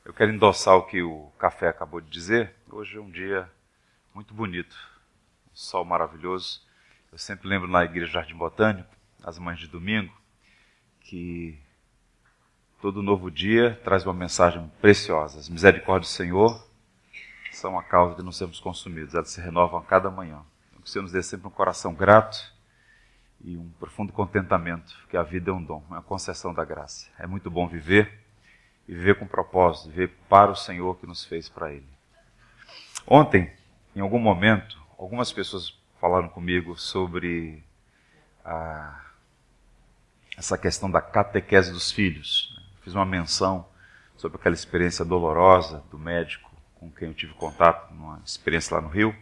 Eu quero endossar o que o Café acabou de dizer. Hoje é um dia muito bonito, um sol maravilhoso. Eu sempre lembro na Igreja Jardim Botânico, às manhãs de domingo, que todo novo dia traz uma mensagem preciosa. As misericórdias do Senhor são a causa de não sermos consumidos. Elas se renovam a cada manhã. Então, que o Senhor nos dê sempre um coração grato e um profundo contentamento, porque a vida é um dom, é uma concessão da graça. É muito bom viver, e viver com propósito, viver para o Senhor que nos fez para Ele. Ontem, em algum momento, algumas pessoas falaram comigo sobre essa questão da catequese dos filhos. Fiz uma menção sobre aquela experiência dolorosa do médico com quem eu tive contato, uma experiência lá no Rio.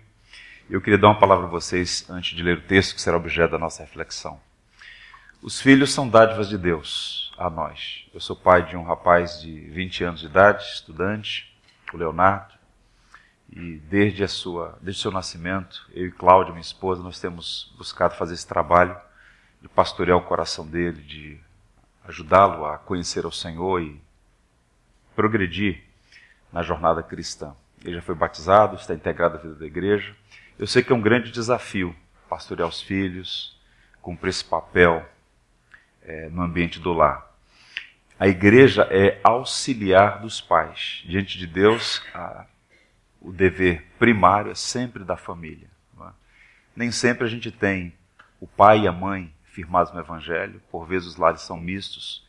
E eu queria dar uma palavra a vocês antes de ler o texto que será objeto da nossa reflexão. Os filhos são dádivas de Deus a nós. Eu sou pai de um rapaz de 20 anos de idade, estudante, o Leonardo, e desde o seu nascimento, eu e Cláudia, minha esposa, nós temos buscado fazer esse trabalho de pastorear o coração dele, de ajudá-lo a conhecer ao Senhor e progredir na jornada cristã. Ele já foi batizado, está integrado à vida da igreja. Eu sei que é um grande desafio pastorear os filhos, cumprir esse papel no ambiente do lar. A igreja é auxiliar dos pais. Diante de Deus, o dever primário é sempre da família. Não é? Nem sempre a gente tem o pai e a mãe firmados no Evangelho. Por vezes os lares são mistos.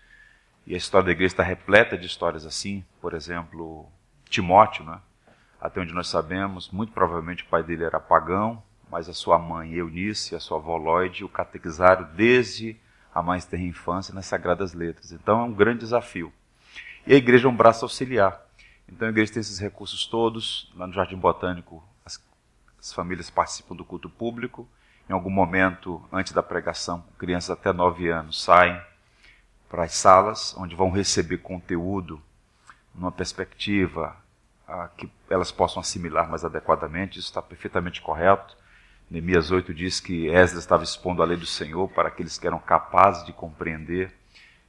E a história da igreja está repleta de histórias assim. Por exemplo, Timóteo, né? Até onde nós sabemos, muito provavelmente o pai dele era pagão, mas a sua mãe Eunice e a sua avó Lloyd o catequizaram desde a mais tenra infância nas Sagradas Letras. Então é um grande desafio. E a igreja é um braço auxiliar. Então a igreja tem esses recursos todos. Lá no Jardim Botânico, as famílias participam do culto público. Em algum momento, antes da pregação, crianças até 9 anos saem para as salas, onde vão receber conteúdo numa perspectiva que elas possam assimilar mais adequadamente. Isso está perfeitamente correto. Neemias 8 diz que Esdras estava expondo a lei do Senhor para aqueles que eram capazes de compreender.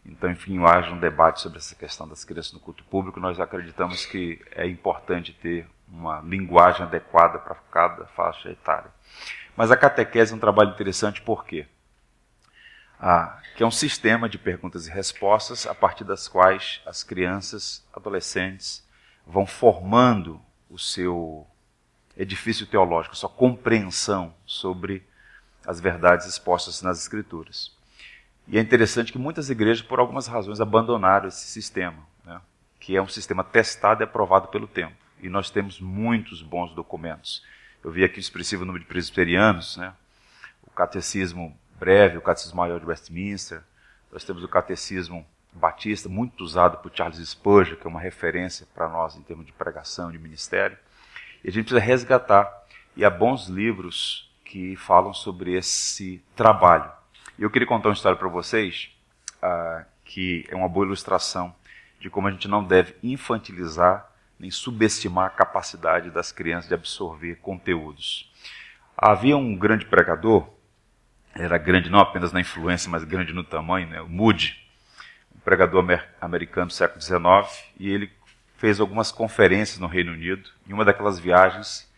Então, enfim, haja um debate sobre essa questão das crianças no culto público. Nós acreditamos que é importante ter uma linguagem adequada para cada faixa etária. Mas a catequese é um trabalho interessante por quê? Que é um sistema de perguntas e respostas a partir das quais as crianças, adolescentes, vão formando o seu edifício teológico, sua compreensão sobre as verdades expostas nas Escrituras. E é interessante que muitas igrejas, por algumas razões, abandonaram esse sistema, né? Que é um sistema testado e aprovado pelo tempo. E nós temos muitos bons documentos. Eu vi aqui o expressivo número de presbiterianos, né? O Catecismo Breve, o Catecismo Maior de Westminster. Nós temos o Catecismo Batista, muito usado por Charles Spurgeon, que é uma referência para nós em termos de pregação, de ministério. E a gente precisa resgatar, e há bons livros que falam sobre esse trabalho. E eu queria contar uma história para vocês, que é uma boa ilustração de como a gente não deve infantilizar nem subestimar a capacidade das crianças de absorver conteúdos. Havia um grande pregador, era grande não apenas na influência, mas grande no tamanho, né? O Moody, um pregador americano do século XIX, e ele fez algumas conferências no Reino Unido. Em uma daquelas viagens,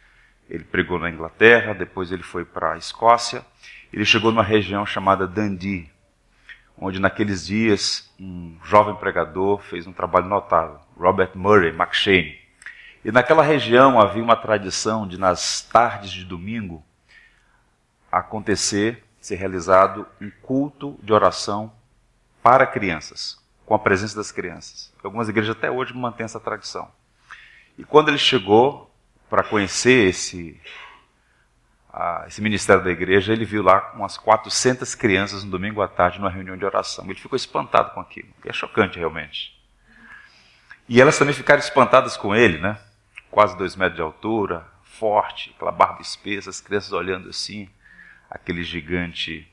ele pregou na Inglaterra, depois ele foi para a Escócia. Ele chegou numa região chamada Dundee, onde naqueles dias um jovem pregador fez um trabalho notável, Robert Murray McCheyne. E naquela região havia uma tradição de, nas tardes de domingo, ser realizado um culto de oração para crianças, com a presença das crianças. Algumas igrejas até hoje mantêm essa tradição. E quando ele chegou para conhecer esse ministério da igreja, ele viu lá umas 400 crianças no domingo à tarde numa reunião de oração. Ele ficou espantado com aquilo, que é chocante realmente. E elas também ficaram espantadas com ele, né? Quase 2 metros de altura, forte, aquela barba espessa, as crianças olhando assim, aquele gigante.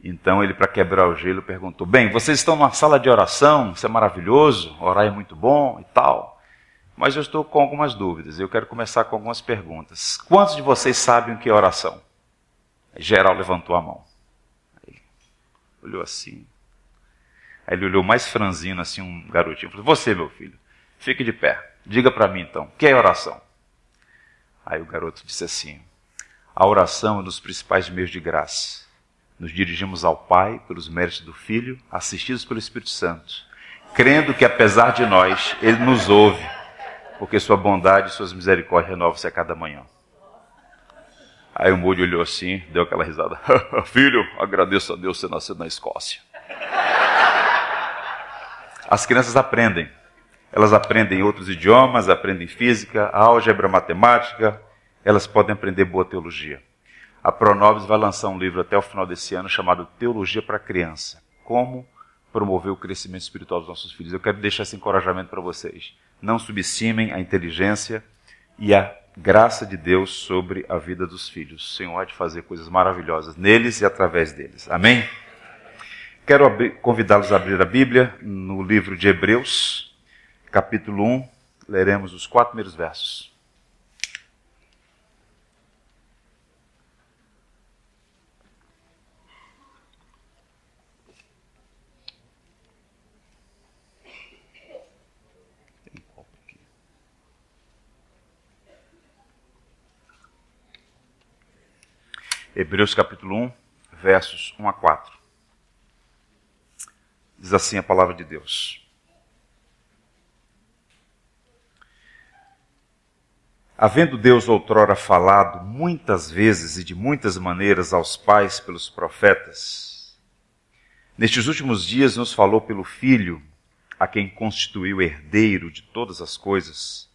Então ele, para quebrar o gelo, perguntou: bem, vocês estão numa sala de oração, isso é maravilhoso, orar é muito bom e tal, mas eu estou com algumas dúvidas, eu quero começar com algumas perguntas. Quantos de vocês sabem o que é oração? Geral levantou a mão. Ele olhou assim. Aí ele olhou mais franzino, assim, um garotinho, falou: você, meu filho, Fique de pé. Diga para mim então, o que é oração? Aí o garoto disse assim: a oração é um dos principais meios de graça. Nos dirigimos ao Pai pelos méritos do Filho, assistidos pelo Espírito Santo, crendo que apesar de nós, Ele nos ouve, porque sua bondade e suas misericórdias renovam-se a cada manhã. Aí o Moody olhou assim, deu aquela risada. Filho, agradeço a Deus ter nascido na Escócia. As crianças aprendem. Elas aprendem outros idiomas, aprendem física, álgebra, matemática. Elas podem aprender boa teologia. A Pronobis vai lançar um livro até o final desse ano chamado Teologia para a Criança. Como promover o crescimento espiritual dos nossos filhos. Eu quero deixar esse encorajamento para vocês. Não subestimem a inteligência e a graça de Deus sobre a vida dos filhos. O Senhor há de fazer coisas maravilhosas neles e através deles. Amém? Quero convidá-los a abrir a Bíblia no livro de Hebreus, capítulo 1. Leremos os 4 primeiros versos. Hebreus capítulo 1, versos 1 a 4. Diz assim a palavra de Deus. Havendo Deus outrora falado muitas vezes e de muitas maneiras aos pais pelos profetas, nestes últimos dias nos falou pelo Filho, a quem constituiu herdeiro de todas as coisas,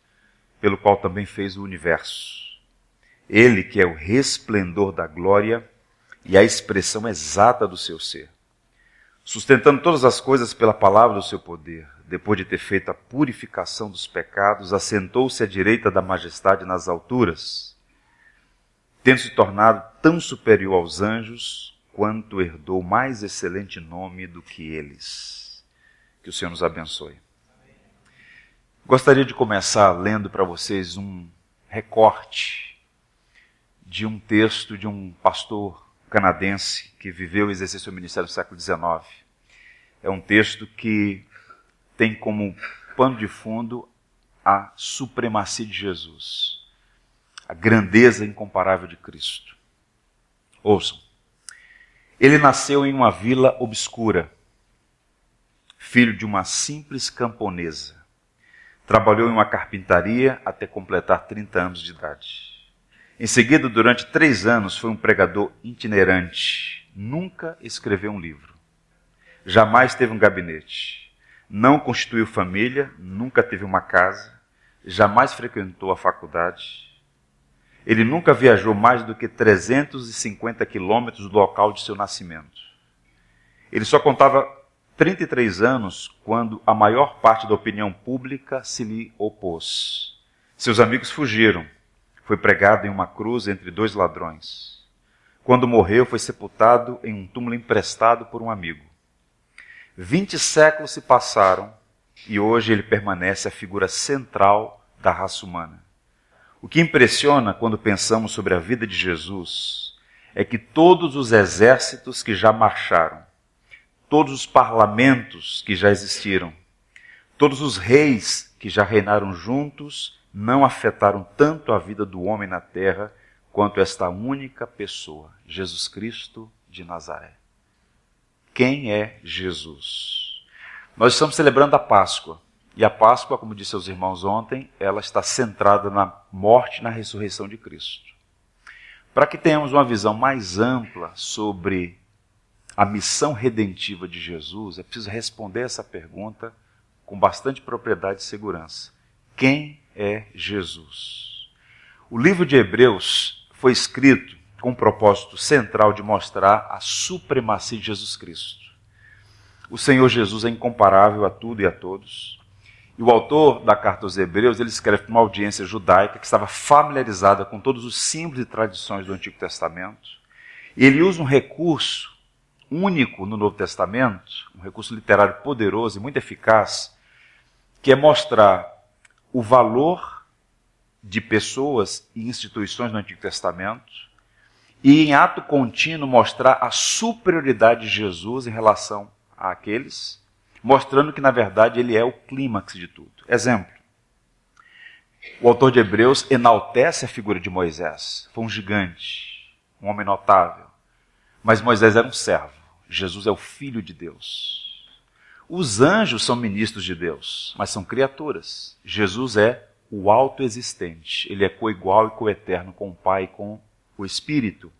pelo qual também fez o universo. Ele que é o resplendor da glória e a expressão exata do seu ser, sustentando todas as coisas pela palavra do seu poder, depois de ter feito a purificação dos pecados, assentou-se à direita da majestade nas alturas, tendo se tornado tão superior aos anjos, quanto herdou mais excelente nome do que eles. Que o Senhor nos abençoe. Gostaria de começar lendo para vocês um recorte de um texto de um pastor canadense que viveu e exerceu seu ministério no século XIX. É um texto que tem como pano de fundo a supremacia de Jesus, a grandeza incomparável de Cristo. Ouçam. Ele nasceu em uma vila obscura, filho de uma simples camponesa. Trabalhou em uma carpintaria até completar 30 anos de idade. Em seguida, durante 3 anos, foi um pregador itinerante. Nunca escreveu um livro. Jamais teve um gabinete. Não constituiu família, nunca teve uma casa. Jamais frequentou a faculdade. Ele nunca viajou mais do que 350 quilômetros do local de seu nascimento. Ele só contava 33 anos quando a maior parte da opinião pública se lhe opôs. Seus amigos fugiram. Foi pregado em uma cruz entre 2 ladrões. Quando morreu, foi sepultado em um túmulo emprestado por um amigo. 20 séculos se passaram e hoje ele permanece a figura central da raça humana. O que impressiona quando pensamos sobre a vida de Jesus é que todos os exércitos que já marcharam, todos os parlamentos que já existiram, todos os reis que já reinaram juntos, não afetaram tanto a vida do homem na terra quanto esta única pessoa, Jesus Cristo de Nazaré. Quem é Jesus? Nós estamos celebrando a Páscoa. E a Páscoa, como disse aos irmãos ontem, ela está centrada na morte e na ressurreição de Cristo. Para que tenhamos uma visão mais ampla sobre a missão redentiva de Jesus, é preciso responder essa pergunta com bastante propriedade e segurança. Quem é Jesus? O livro de Hebreus foi escrito com o propósito central de mostrar a supremacia de Jesus Cristo. O Senhor Jesus é incomparável a tudo e a todos. E o autor da carta aos Hebreus, ele escreve para uma audiência judaica que estava familiarizada com todos os símbolos e tradições do Antigo Testamento. E ele usa um recurso único no Novo Testamento, um recurso literário poderoso e muito eficaz, que é mostrar o valor de pessoas e instituições no Antigo Testamento e, em ato contínuo, mostrar a superioridade de Jesus em relação àqueles, mostrando que, na verdade, ele é o clímax de tudo. Exemplo, o autor de Hebreus enaltece a figura de Moisés. Foi um gigante, um homem notável. Mas Moisés era um servo. Jesus é o Filho de Deus. Os anjos são ministros de Deus, mas são criaturas. Jesus é o autoexistente. Ele é coigual e coeterno com o Pai e com o Espírito.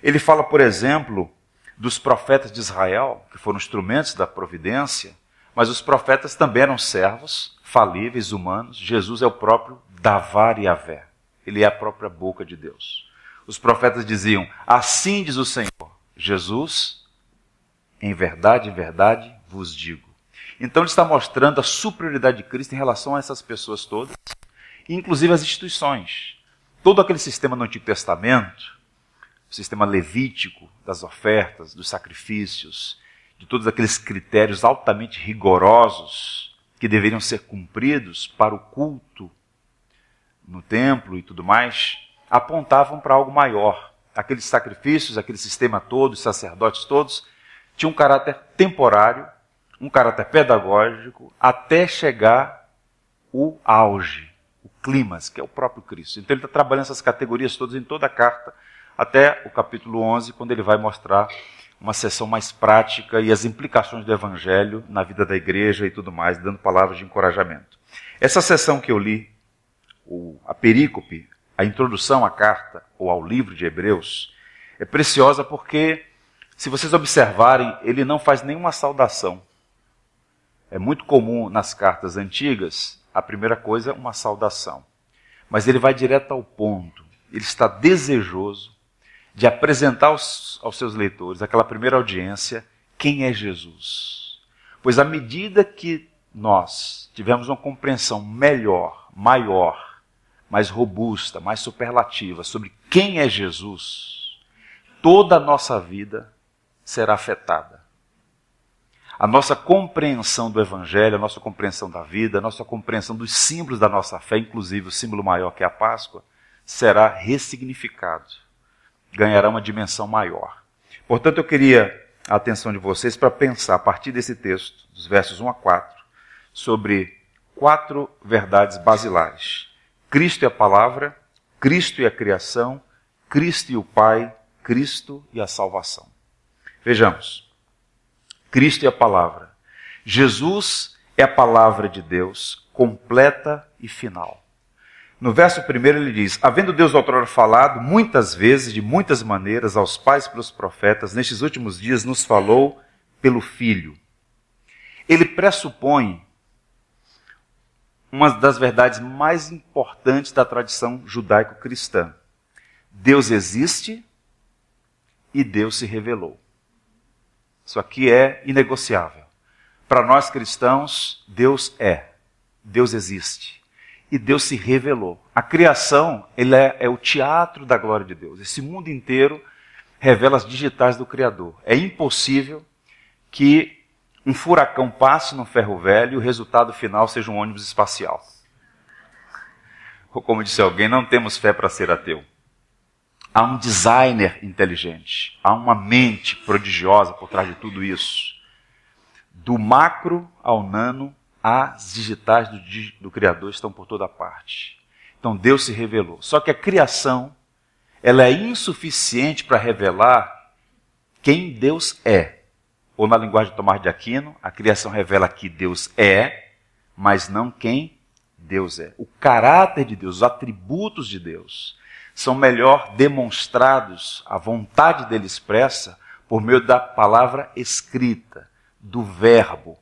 Ele fala, por exemplo, dos profetas de Israel, que foram instrumentos da providência, mas os profetas também eram servos, falíveis, humanos. Jesus é o próprio Davar e Yavé. Ele é a própria boca de Deus. Os profetas diziam, assim diz o Senhor. Jesus, em verdade, vos digo. Então ele está mostrando a superioridade de Cristo em relação a essas pessoas todas, inclusive as instituições. Todo aquele sistema no Antigo Testamento, o sistema levítico das ofertas, dos sacrifícios, de todos aqueles critérios altamente rigorosos que deveriam ser cumpridos para o culto no templo e tudo mais, apontavam para algo maior. Aqueles sacrifícios, aquele sistema todo, os sacerdotes todos, tinham um caráter temporário, um caráter pedagógico, até chegar o auge, o clímax, que é o próprio Cristo. Então ele está trabalhando essas categorias todas em toda a carta, até o capítulo 11, quando ele vai mostrar uma sessão mais prática e as implicações do Evangelho na vida da igreja e tudo mais, dando palavras de encorajamento. Essa sessão que eu li, a perícope, a introdução à carta ou ao livro de Hebreus, é preciosa porque, se vocês observarem, ele não faz nenhuma saudação. É muito comum nas cartas antigas, a primeira coisa é uma saudação. Mas ele vai direto ao ponto. Ele está desejoso de apresentar aos seus leitores, aquela primeira audiência, quem é Jesus. Pois à medida que nós tivermos uma compreensão melhor, maior, mais robusta, mais superlativa sobre quem é Jesus, toda a nossa vida será afetada. A nossa compreensão do Evangelho, a nossa compreensão da vida, a nossa compreensão dos símbolos da nossa fé, inclusive o símbolo maior que é a Páscoa, será ressignificado. Ganhará uma dimensão maior. Portanto, eu queria a atenção de vocês para pensar, a partir desse texto, dos versos 1 a 4, sobre 4 verdades basilares. Cristo e a palavra, Cristo e a criação, Cristo e o Pai, Cristo e a salvação. Vejamos. Cristo e a palavra. Jesus é a palavra de Deus, completa e final. No verso 1 ele diz, havendo Deus outrora falado muitas vezes, de muitas maneiras, aos pais pelos profetas, nestes últimos dias nos falou pelo Filho. Ele pressupõe uma das verdades mais importantes da tradição judaico-cristã. Deus existe e Deus se revelou. Isso aqui é inegociável. Para nós cristãos, Deus existe. E Deus se revelou. A criação ele é o teatro da glória de Deus. Esse mundo inteiro revela as digitais do Criador. É impossível que um furacão passe no ferro velho e o resultado final seja um ônibus espacial. Ou como disse alguém, não temos fé para ser ateu. Há um designer inteligente, há uma mente prodigiosa por trás de tudo isso. Do macro ao nano, as digitais do Criador estão por toda parte. Então Deus se revelou. Só que a criação, ela é insuficiente para revelar quem Deus é. Ou na linguagem de Tomás de Aquino, a criação revela que Deus é, mas não quem Deus é. O caráter de Deus, os atributos de Deus, são melhor demonstrados, a vontade dele expressa, por meio da palavra escrita, do verbo.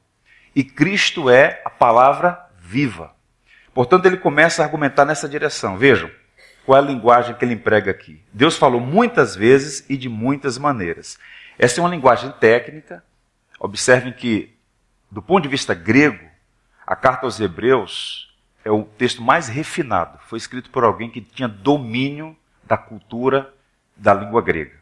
E Cristo é a palavra viva. Portanto, ele começa a argumentar nessa direção. Vejam qual é a linguagem que ele emprega aqui. Deus falou muitas vezes e de muitas maneiras. Essa é uma linguagem técnica. Observem que, do ponto de vista grego, a carta aos Hebreus é o texto mais refinado. Foi escrito por alguém que tinha domínio da cultura da língua grega.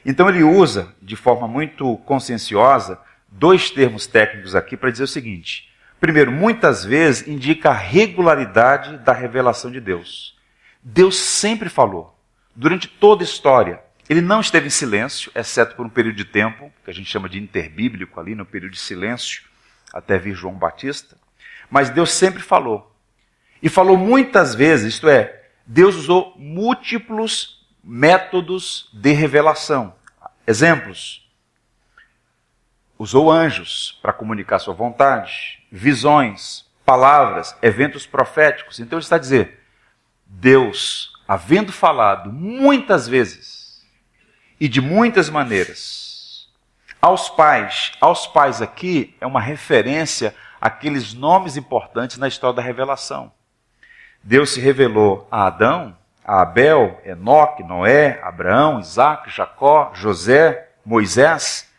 Então ele usa, de forma muito conscienciosa, 2 termos técnicos aqui para dizer o seguinte. Primeiro, muitas vezes indica a regularidade da revelação de Deus. Deus sempre falou, durante toda a história. Ele não esteve em silêncio, exceto por um período de tempo, que a gente chama de interbíblico ali, no período de silêncio, até vir João Batista, mas Deus sempre falou. E falou muitas vezes, isto é, Deus usou múltiplos métodos de revelação. Exemplos: usou anjos para comunicar sua vontade, visões, palavras, eventos proféticos. Então ele está a dizer, Deus, havendo falado muitas vezes e de muitas maneiras, aos pais aqui é uma referência àqueles nomes importantes na história da revelação. Deus se revelou a Adão, a Abel, Enoque, Noé, Abraão, Isaac, Jacó, José, Moisés.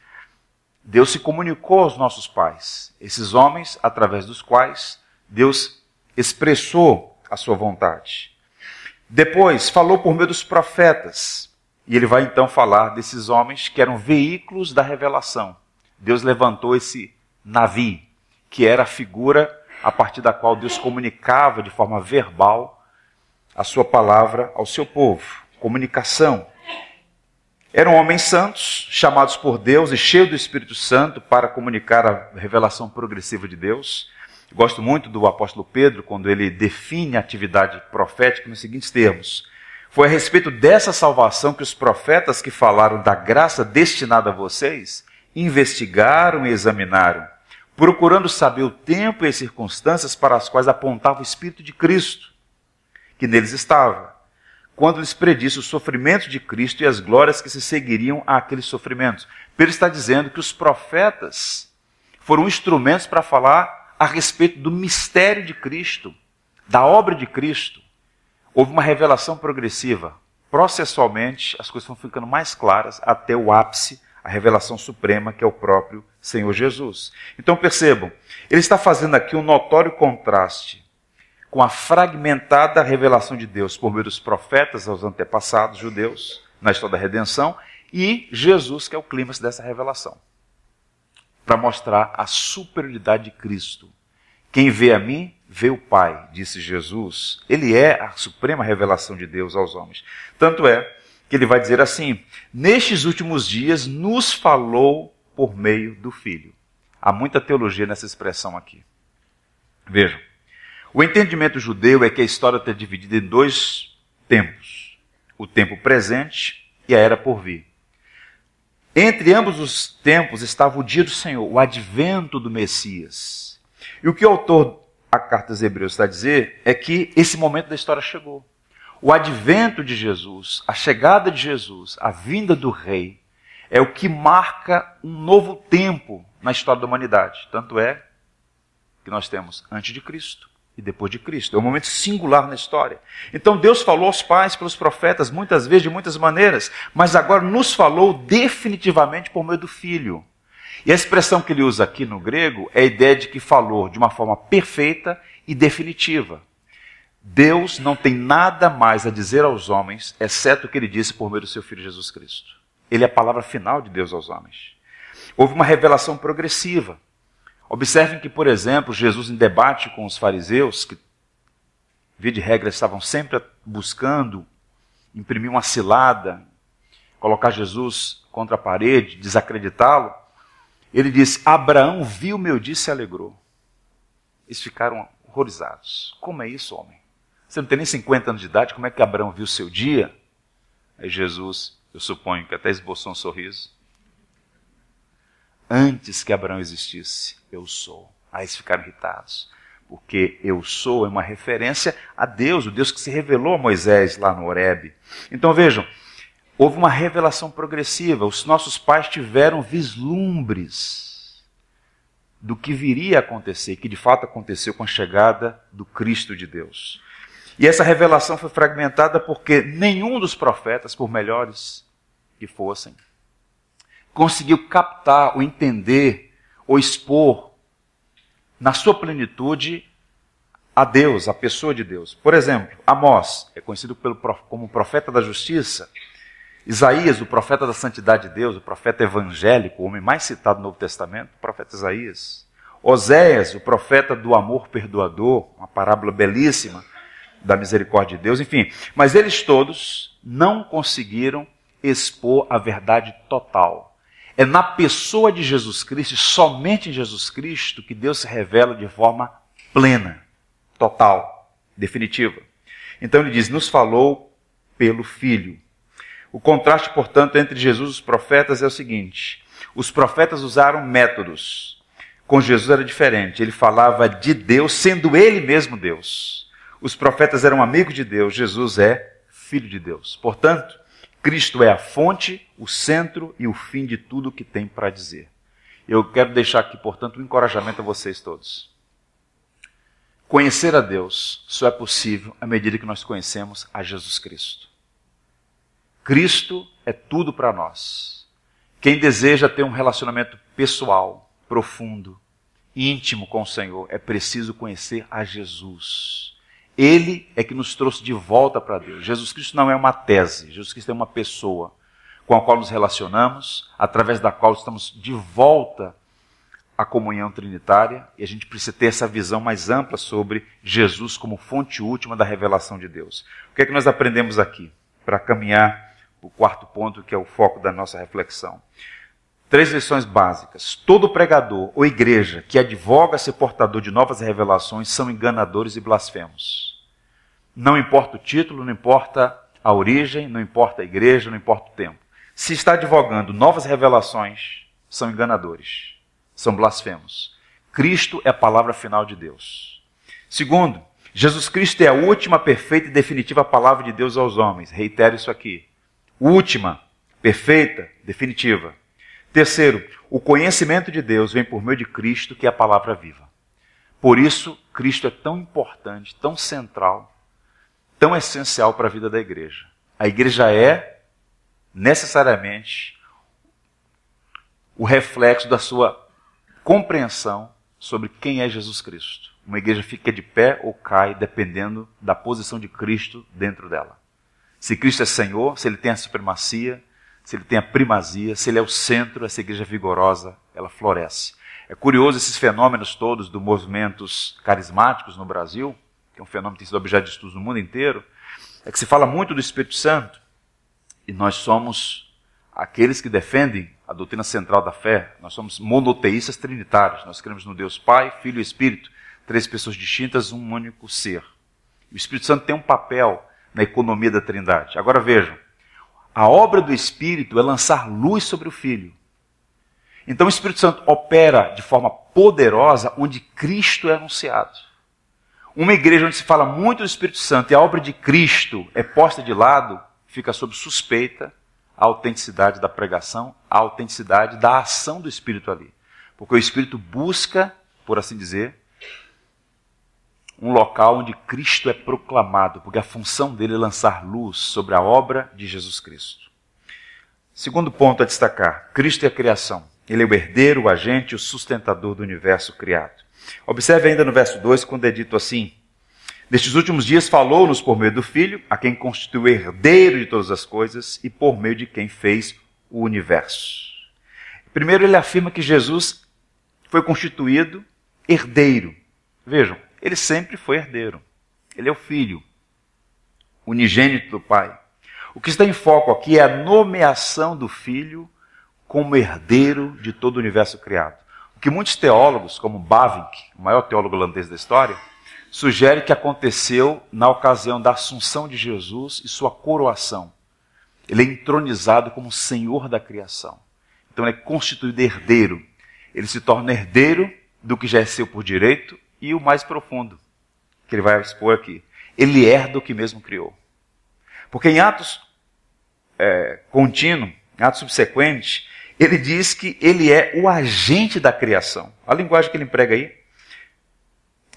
Deus se comunicou aos nossos pais, esses homens através dos quais Deus expressou a sua vontade. Depois, falou por meio dos profetas, e ele vai então falar desses homens que eram veículos da revelação. Deus levantou esse Navi, que era a figura a partir da qual Deus comunicava de forma verbal a sua palavra ao seu povo. Comunicação. Eram homens santos, chamados por Deus e cheios do Espírito Santo para comunicar a revelação progressiva de Deus. Gosto muito do apóstolo Pedro, quando ele define a atividade profética nos seguintes termos. Foi a respeito dessa salvação que os profetas que falaram da graça destinada a vocês, investigaram e examinaram, procurando saber o tempo e as circunstâncias para as quais apontava o Espírito de Cristo, que neles estava, quando lhes predisse os sofrimentos de Cristo e as glórias que se seguiriam àqueles sofrimentos. Pedro está dizendo que os profetas foram instrumentos para falar a respeito do mistério de Cristo, da obra de Cristo. Houve uma revelação progressiva. Processualmente, as coisas vão ficando mais claras até o ápice, a revelação suprema, que é o próprio Senhor Jesus. Então percebam, ele está fazendo aqui um notório contraste com a fragmentada revelação de Deus por meio dos profetas aos antepassados judeus, na história da redenção, e Jesus, que é o clímax dessa revelação, para mostrar a superioridade de Cristo. Quem vê a mim, vê o Pai, disse Jesus. Ele é a suprema revelação de Deus aos homens. Tanto é que ele vai dizer assim, nestes últimos dias nos falou por meio do Filho. Há muita teologia nessa expressão aqui. Vejam, o entendimento judeu é que a história está dividida em dois tempos. O tempo presente e a era por vir. Entre ambos os tempos estava o dia do Senhor, o advento do Messias. E o que o autor da carta aos Hebreus está a dizer é que esse momento da história chegou. O advento de Jesus, a chegada de Jesus, a vinda do Rei, é o que marca um novo tempo na história da humanidade. Tanto é que nós temos antes de Cristo e depois de Cristo. É um momento singular na história. Então Deus falou aos pais pelos profetas muitas vezes, de muitas maneiras, mas agora nos falou definitivamente por meio do Filho. E a expressão que ele usa aqui no grego é a ideia de que falou de uma forma perfeita e definitiva. Deus não tem nada mais a dizer aos homens, exceto o que ele disse por meio do seu Filho Jesus Cristo. Ele é a palavra final de Deus aos homens. Houve uma revelação progressiva. Observem que, por exemplo, Jesus em debate com os fariseus, que, via de regra, estavam sempre buscando imprimir uma cilada, colocar Jesus contra a parede, desacreditá-lo, ele disse, Abraão viu meu dia e se alegrou. Eles ficaram horrorizados. Como é isso, homem? Você não tem nem 50 anos de idade, como é que Abraão viu o seu dia? Aí Jesus, eu suponho que até esboçou um sorriso. Antes que Abraão existisse, eu sou. Aí eles ficaram irritados, porque eu sou é uma referência a Deus, o Deus que se revelou a Moisés lá no Horebe. Então vejam, houve uma revelação progressiva, os nossos pais tiveram vislumbres do que viria a acontecer, que de fato aconteceu com a chegada do Cristo de Deus. E essa revelação foi fragmentada porque nenhum dos profetas, por melhores que fossem, conseguiu captar ou entender ou expor na sua plenitude a Deus, a pessoa de Deus. Por exemplo, Amós é conhecido como profeta da justiça. Isaías, o profeta da santidade de Deus, o profeta evangélico, o homem mais citado no Novo Testamento, o profeta Isaías. Oséias, o profeta do amor perdoador, uma parábola belíssima da misericórdia de Deus, enfim. Mas eles todos não conseguiram expor a verdade total. É na pessoa de Jesus Cristo, e somente em Jesus Cristo, que Deus se revela de forma plena, total, definitiva. Então ele diz, nos falou pelo Filho. O contraste, portanto, entre Jesus e os profetas é o seguinte: os profetas usaram métodos. Com Jesus era diferente. Ele falava de Deus, sendo ele mesmo Deus. Os profetas eram amigos de Deus. Jesus é Filho de Deus. Portanto, Cristo é a fonte, o centro e o fim de tudo o que tem para dizer. Eu quero deixar aqui, portanto, um encorajamento a vocês todos. Conhecer a Deus só é possível à medida que nós conhecemos a Jesus Cristo. Cristo é tudo para nós. Quem deseja ter um relacionamento pessoal, profundo, íntimo com o Senhor, é preciso conhecer a Jesus. Ele é que nos trouxe de volta para Deus. Jesus Cristo não é uma tese, Jesus Cristo é uma pessoa com a qual nos relacionamos, através da qual estamos de volta à comunhão trinitária, e a gente precisa ter essa visão mais ampla sobre Jesus como fonte última da revelação de Deus. O que é que nós aprendemos aqui, para caminhar para o quarto ponto, que é o foco da nossa reflexão? 3 lições básicas. Todo pregador ou igreja que advoga ser portador de novas revelações são enganadores e blasfemos. Não importa o título, não importa a origem, não importa a igreja, não importa o tempo. Se está advogando novas revelações, são enganadores, são blasfemos. Cristo é a palavra final de Deus. Segundo, Jesus Cristo é a última, perfeita e definitiva palavra de Deus aos homens. Reitero isso aqui. Última, perfeita, definitiva. Terceiro, o conhecimento de Deus vem por meio de Cristo, que é a palavra viva. Por isso, Cristo é tão importante, tão central, tão essencial para a vida da igreja. A igreja é, necessariamente, o reflexo da sua compreensão sobre quem é Jesus Cristo. Uma igreja fica de pé ou cai, dependendo da posição de Cristo dentro dela. Se Cristo é Senhor, se Ele tem a supremacia, se Ele tem a primazia, se Ele é o centro, essa igreja vigorosa, ela floresce. É curioso esses fenômenos todos dos movimentos carismáticos no Brasil, que é um fenômeno que tem sido objeto de estudos no mundo inteiro, é que se fala muito do Espírito Santo, e nós somos aqueles que defendem a doutrina central da fé. Nós somos monoteístas trinitários, nós cremos no Deus Pai, Filho e Espírito, 3 pessoas distintas, um único ser. O Espírito Santo tem um papel na economia da Trindade. Agora vejam, a obra do Espírito é lançar luz sobre o Filho. Então o Espírito Santo opera de forma poderosa onde Cristo é anunciado. Uma igreja onde se fala muito do Espírito Santo e a obra de Cristo é posta de lado, fica sob suspeita a autenticidade da pregação, a autenticidade da ação do Espírito ali. Porque o Espírito busca, por assim dizer, um local onde Cristo é proclamado, porque a função dele é lançar luz sobre a obra de Jesus Cristo. Segundo ponto a destacar, Cristo é a criação. Ele é o herdeiro, o agente, o sustentador do universo criado. Observe ainda no verso 2, quando é dito assim: nestes últimos dias falou-nos por meio do Filho, a quem constituiu herdeiro de todas as coisas e por meio de quem fez o universo. Primeiro ele afirma que Jesus foi constituído herdeiro. Vejam, ele sempre foi herdeiro. Ele é o Filho, unigênito do Pai. O que está em foco aqui é a nomeação do Filho como herdeiro de todo o universo criado. O que muitos teólogos, como Bavinck, o maior teólogo holandês da história, sugere que aconteceu na ocasião da assunção de Jesus e sua coroação. Ele é entronizado como Senhor da criação. Então ele é constituído herdeiro. Ele se torna herdeiro do que já é seu por direito e o mais profundo, que ele vai expor aqui. Ele herda o que mesmo criou. Porque em Atos contínuo, em Atos subsequente, ele diz que ele é o agente da criação. A linguagem que ele emprega aí.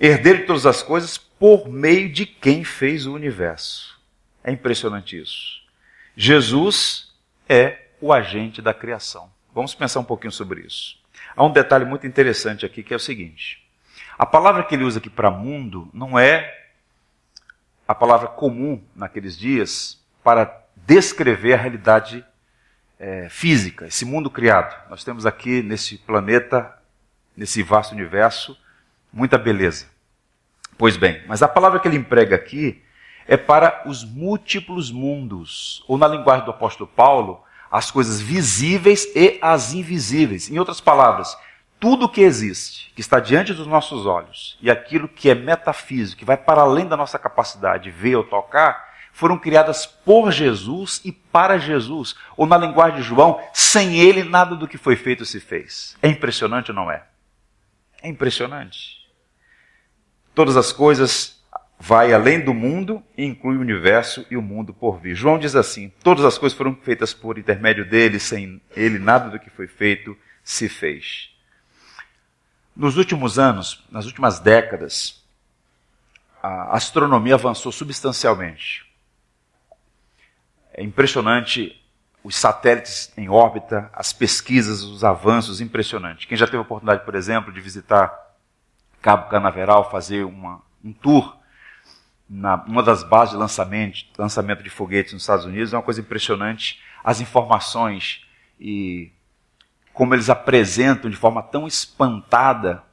Herdeiro de todas as coisas por meio de quem fez o universo. É impressionante isso. Jesus é o agente da criação. Vamos pensar um pouquinho sobre isso. Há um detalhe muito interessante aqui, que é o seguinte. A palavra que ele usa aqui para mundo não é a palavra comum naqueles dias para descrever a realidade física, esse mundo criado. Nós temos aqui nesse planeta, nesse vasto universo, muita beleza. Pois bem, mas a palavra que ele emprega aqui é para os múltiplos mundos. Ou na linguagem do apóstolo Paulo, as coisas visíveis e as invisíveis. Em outras palavras, tudo que existe, que está diante dos nossos olhos, e aquilo que é metafísico, que vai para além da nossa capacidade de ver ou tocar, foram criadas por Jesus e para Jesus. Ou na linguagem de João, sem ele nada do que foi feito se fez. É impressionante ou não é? É impressionante. Todas as coisas vai além do mundo e inclui o universo e o mundo por vir. João diz assim: todas as coisas foram feitas por intermédio dele, sem ele nada do que foi feito se fez. Nos últimos anos, nas últimas décadas, a astronomia avançou substancialmente. É impressionante os satélites em órbita, as pesquisas, os avanços, impressionante. Quem já teve a oportunidade, por exemplo, de visitar Cabo Canaveral, fazer um tour numa das bases de lançamento de foguetes nos Estados Unidos, é uma coisa impressionante. As informações e como eles apresentam de forma tão espantada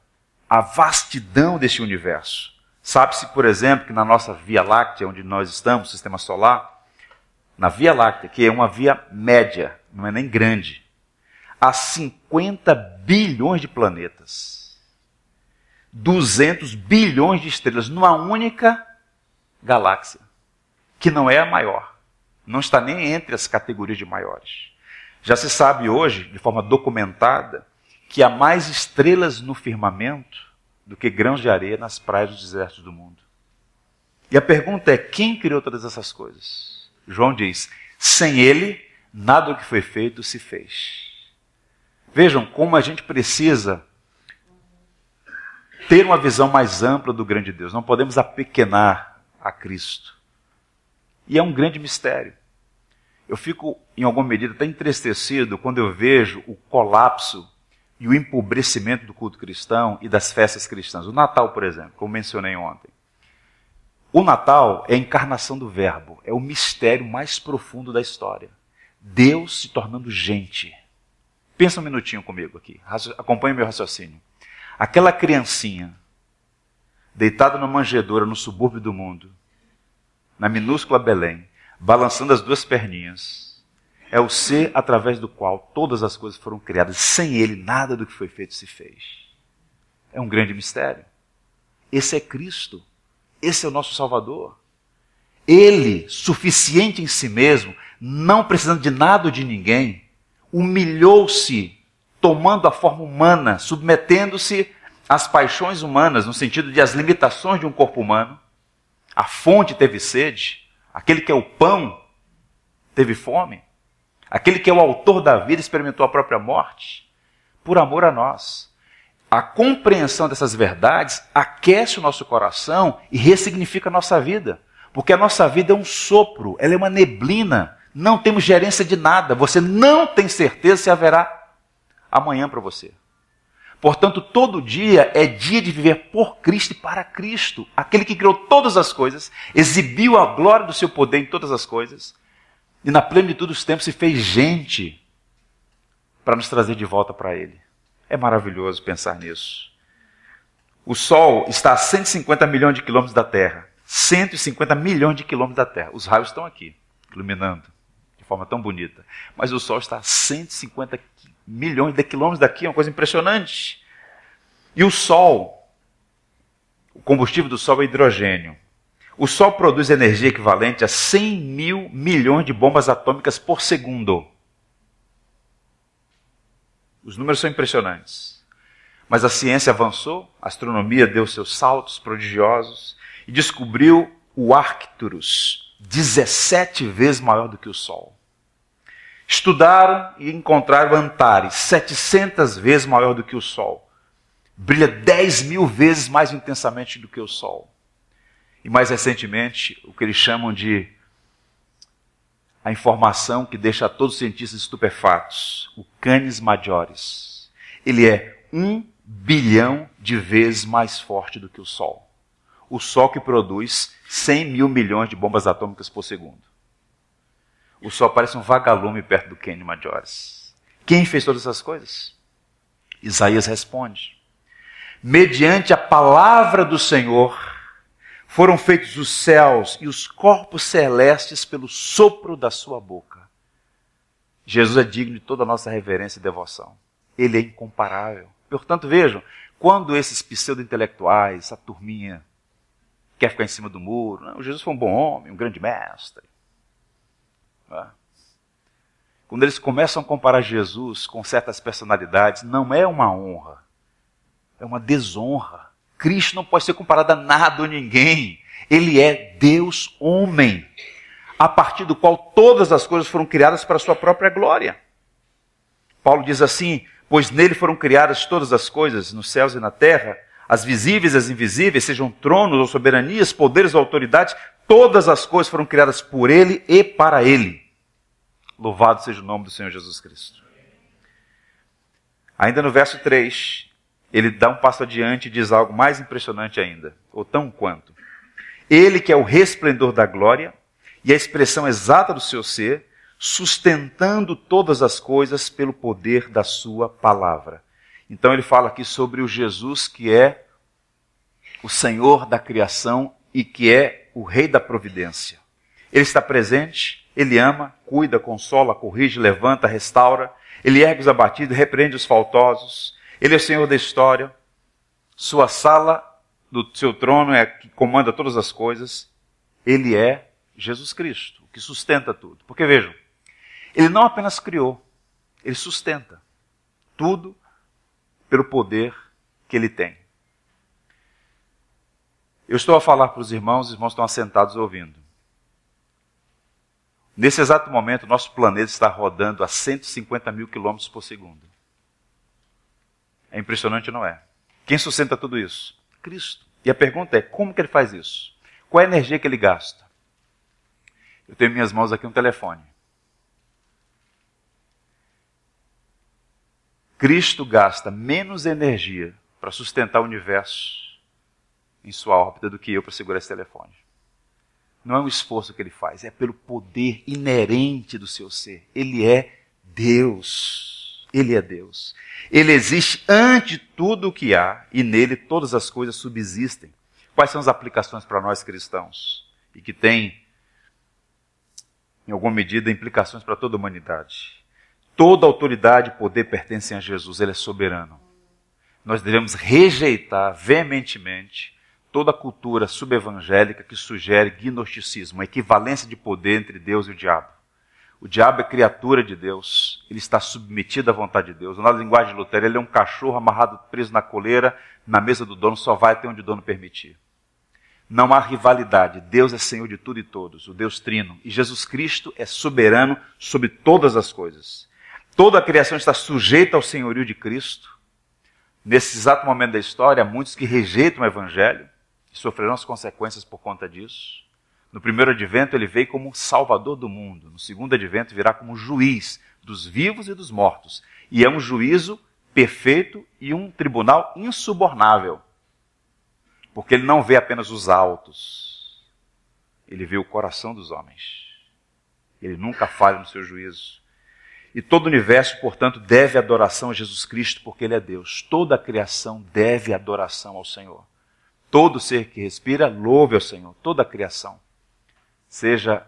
a vastidão desse universo. Sabe-se, por exemplo, que na nossa Via Láctea, onde nós estamos, Sistema Solar, na Via Láctea, que é uma via média, não é nem grande, há 50 bilhões de planetas, 200 bilhões de estrelas, numa única galáxia, que não é a maior, não está nem entre as categorias de maiores. Já se sabe hoje, de forma documentada, que há mais estrelas no firmamento do que grãos de areia nas praias dos desertos do mundo. E a pergunta é: quem criou todas essas coisas? João diz: sem ele, nada do que foi feito se fez. Vejam como a gente precisa ter uma visão mais ampla do grande Deus. Não podemos apequenar a Cristo. E é um grande mistério. Eu fico, em alguma medida, até entristecido quando eu vejo o colapso e o empobrecimento do culto cristão e das festas cristãs. O Natal, por exemplo, como mencionei ontem. O Natal é a encarnação do Verbo, é o mistério mais profundo da história. Deus se tornando gente. Pensa um minutinho comigo aqui, acompanhe meu raciocínio. Aquela criancinha, deitada numa manjedoura no subúrbio do mundo, na minúscula Belém, balançando as duas perninhas, é o ser através do qual todas as coisas foram criadas. Sem ele, nada do que foi feito se fez. É um grande mistério. Esse é Cristo. Esse é o nosso Salvador. Ele, suficiente em si mesmo, não precisando de nada ou de ninguém, humilhou-se, tomando a forma humana, submetendo-se às paixões humanas, no sentido de as limitações de um corpo humano. A fonte teve sede, aquele que é o pão teve fome, aquele que é o autor da vida experimentou a própria morte, por amor a nós. A compreensão dessas verdades aquece o nosso coração e ressignifica a nossa vida. Porque a nossa vida é um sopro, ela é uma neblina, não temos gerência de nada, você não tem certeza se haverá amanhã para você. Portanto, todo dia é dia de viver por Cristo e para Cristo, aquele que criou todas as coisas, exibiu a glória do seu poder em todas as coisas, e na plenitude dos tempos se fez gente para nos trazer de volta para Ele. É maravilhoso pensar nisso. O Sol está a 150 milhões de quilômetros da Terra. 150 milhões de quilômetros da Terra. Os raios estão aqui, iluminando de forma tão bonita. Mas o Sol está a 150 milhões de quilômetros daqui, é uma coisa impressionante. E o Sol, o combustível do Sol é hidrogênio. O Sol produz energia equivalente a 100 mil milhões de bombas atômicas por segundo. Os números são impressionantes. Mas a ciência avançou, a astronomia deu seus saltos prodigiosos e descobriu o Arcturus, 17 vezes maior do que o Sol. Estudaram e encontraram Antares, 700 vezes maior do que o Sol. Brilha 10 mil vezes mais intensamente do que o Sol. E mais recentemente, o que eles chamam de a informação que deixa todos os cientistas estupefatos, o Canis Majoris. Ele é 1 bilhão de vezes mais forte do que o Sol. O Sol que produz 100 mil milhões de bombas atômicas por segundo. O Sol parece um vagalume perto do Canis Majoris. Quem fez todas essas coisas? Isaías responde: mediante a palavra do Senhor foram feitos os céus e os corpos celestes pelo sopro da sua boca. Jesus é digno de toda a nossa reverência e devoção. Ele é incomparável. Portanto, vejam, quando esses pseudo-intelectuais, essa turminha, quer ficar em cima do muro, não, Jesus foi um bom homem, um grande mestre. Não. Quando eles começam a comparar Jesus com certas personalidades, não é uma honra, é uma desonra. Cristo não pode ser comparado a nada ou ninguém. Ele é Deus homem, a partir do qual todas as coisas foram criadas para a sua própria glória. Paulo diz assim, pois nele foram criadas todas as coisas, nos céus e na terra, as visíveis e as invisíveis, sejam tronos ou soberanias, poderes ou autoridades, todas as coisas foram criadas por ele e para ele. Louvado seja o nome do Senhor Jesus Cristo. Ainda no verso 3, ele dá um passo adiante e diz algo mais impressionante ainda, ou tão quanto. Ele que é o resplendor da glória e a expressão exata do seu ser, sustentando todas as coisas pelo poder da sua palavra. Então ele fala aqui sobre o Jesus que é o Senhor da criação e que é o Rei da providência. Ele está presente, ele ama, cuida, consola, corrige, levanta, restaura, ele ergue os abatidos, repreende os faltosos, ele é o Senhor da história, sua sala do seu trono é a que comanda todas as coisas, ele é Jesus Cristo, o que sustenta tudo. Porque vejam, ele não apenas criou, ele sustenta tudo pelo poder que ele tem. Eu estou a falar para os irmãos estão assentados ouvindo. Nesse exato momento, nosso planeta está rodando a 150 mil quilômetros por segundo. É impressionante, não é? Quem sustenta tudo isso? Cristo. E a pergunta é, como que ele faz isso? Qual é a energia que ele gasta? Eu tenho em minhas mãos aqui um telefone. Cristo gasta menos energia para sustentar o universo em sua órbita do que eu para segurar esse telefone. Não é um esforço que ele faz, é pelo poder inerente do seu ser. Ele é Deus. Ele é Deus. Ele existe ante tudo o que há e nele todas as coisas subsistem. Quais são as aplicações para nós cristãos? E que tem, em alguma medida, implicações para toda a humanidade. Toda autoridade e poder pertencem a Jesus, ele é soberano. Nós devemos rejeitar veementemente toda a cultura subevangélica que sugere gnosticismo, a equivalência de poder entre Deus e o diabo. O diabo é criatura de Deus, ele está submetido à vontade de Deus. Na linguagem de Lutero, ele é um cachorro amarrado, preso na coleira, na mesa do dono, só vai até onde o dono permitir. Não há rivalidade, Deus é Senhor de tudo e todos, o Deus Trino. E Jesus Cristo é soberano sobre todas as coisas. Toda a criação está sujeita ao senhorio de Cristo. Nesse exato momento da história, há muitos que rejeitam o Evangelho, e sofrerão as consequências por conta disso. No primeiro advento ele veio como salvador do mundo. No segundo advento virá como juiz dos vivos e dos mortos. E é um juízo perfeito e um tribunal insubornável. Porque ele não vê apenas os autos. Ele vê o coração dos homens. Ele nunca falha no seu juízo. E todo o universo, portanto, deve adoração a Jesus Cristo, porque ele é Deus. Toda a criação deve adoração ao Senhor. Todo ser que respira, louve ao Senhor. Toda a criação. Seja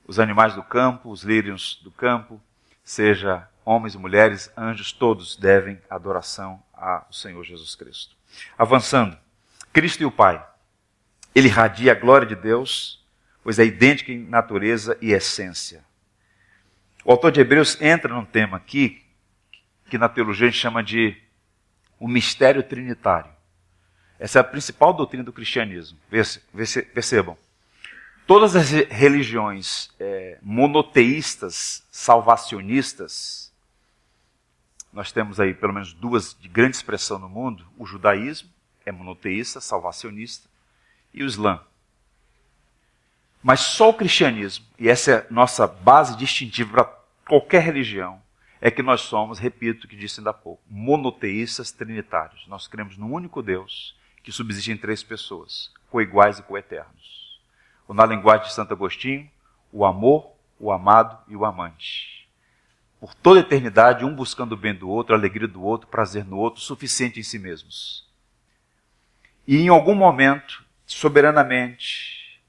os animais do campo, os lírios do campo, seja homens e mulheres, anjos, todos devem adoração ao Senhor Jesus Cristo. Avançando, Cristo e o Pai. Ele irradia a glória de Deus, pois é idêntico em natureza e essência. O autor de Hebreus entra num tema aqui, que na teologia a gente chama de o mistério trinitário. Essa é a principal doutrina do cristianismo. Percebam. Todas as religiões monoteístas, salvacionistas, nós temos aí pelo menos duas de grande expressão no mundo. O judaísmo é monoteísta, salvacionista, e o Islã. Mas só o cristianismo, e essa é a nossa base distintiva para qualquer religião, é que nós somos, repito o que disse ainda há pouco, monoteístas trinitários. Nós cremos num único Deus que subsiste em três pessoas, coiguais e coeternos. Ou na linguagem de Santo Agostinho, o amor, o amado e o amante. Por toda a eternidade, um buscando o bem do outro, a alegria do outro, prazer no outro, suficiente em si mesmos. E em algum momento, soberanamente,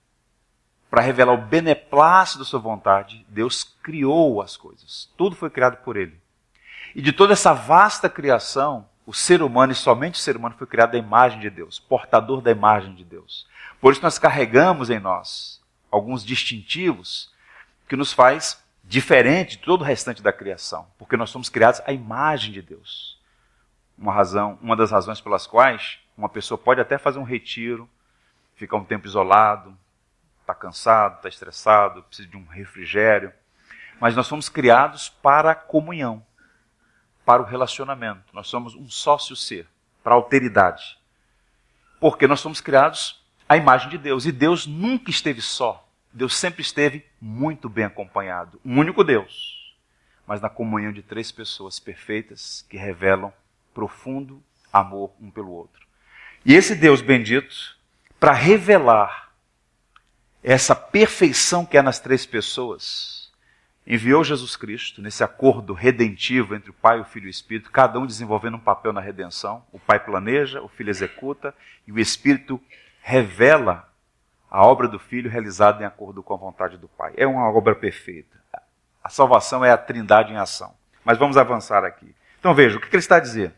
para revelar o beneplácito da sua vontade, Deus criou as coisas. Tudo foi criado por Ele. E de toda essa vasta criação, o ser humano, e somente o ser humano, foi criado à imagem de Deus, portador da imagem de Deus. Por isso nós carregamos em nós alguns distintivos que nos faz diferente de todo o restante da criação, porque nós somos criados à imagem de Deus. Uma das razões pelas quais uma pessoa pode até fazer um retiro, ficar um tempo isolado, está cansado, está estressado, precisa de um refrigério, mas nós somos criados para a comunhão, para o relacionamento. Nós somos um sócio-ser, para a alteridade. Porque nós somos criados à imagem de Deus. E Deus nunca esteve só. Deus sempre esteve muito bem acompanhado. Um único Deus, mas na comunhão de três pessoas perfeitas que revelam profundo amor um pelo outro. E esse Deus bendito, para revelar essa perfeição que há nas três pessoas, enviou Jesus Cristo nesse acordo redentivo entre o Pai, o Filho e o Espírito, cada um desenvolvendo um papel na redenção. O Pai planeja, o Filho executa e o Espírito revela a obra do Filho realizada em acordo com a vontade do Pai. É uma obra perfeita. A salvação é a Trindade em ação. Mas vamos avançar aqui. Então veja, o que ele está a dizer?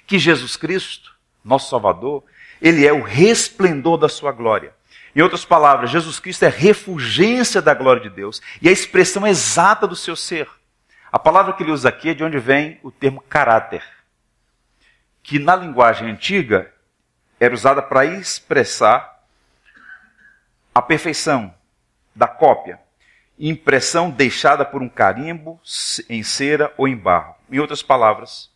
Que Jesus Cristo, nosso Salvador, ele é o resplendor da sua glória. Em outras palavras, Jesus Cristo é a refulgência da glória de Deus e a expressão exata do seu ser. A palavra que ele usa aqui é de onde vem o termo caráter, que na linguagem antiga era usada para expressar a perfeição da cópia, impressão deixada por um carimbo em cera ou em barro. Em outras palavras,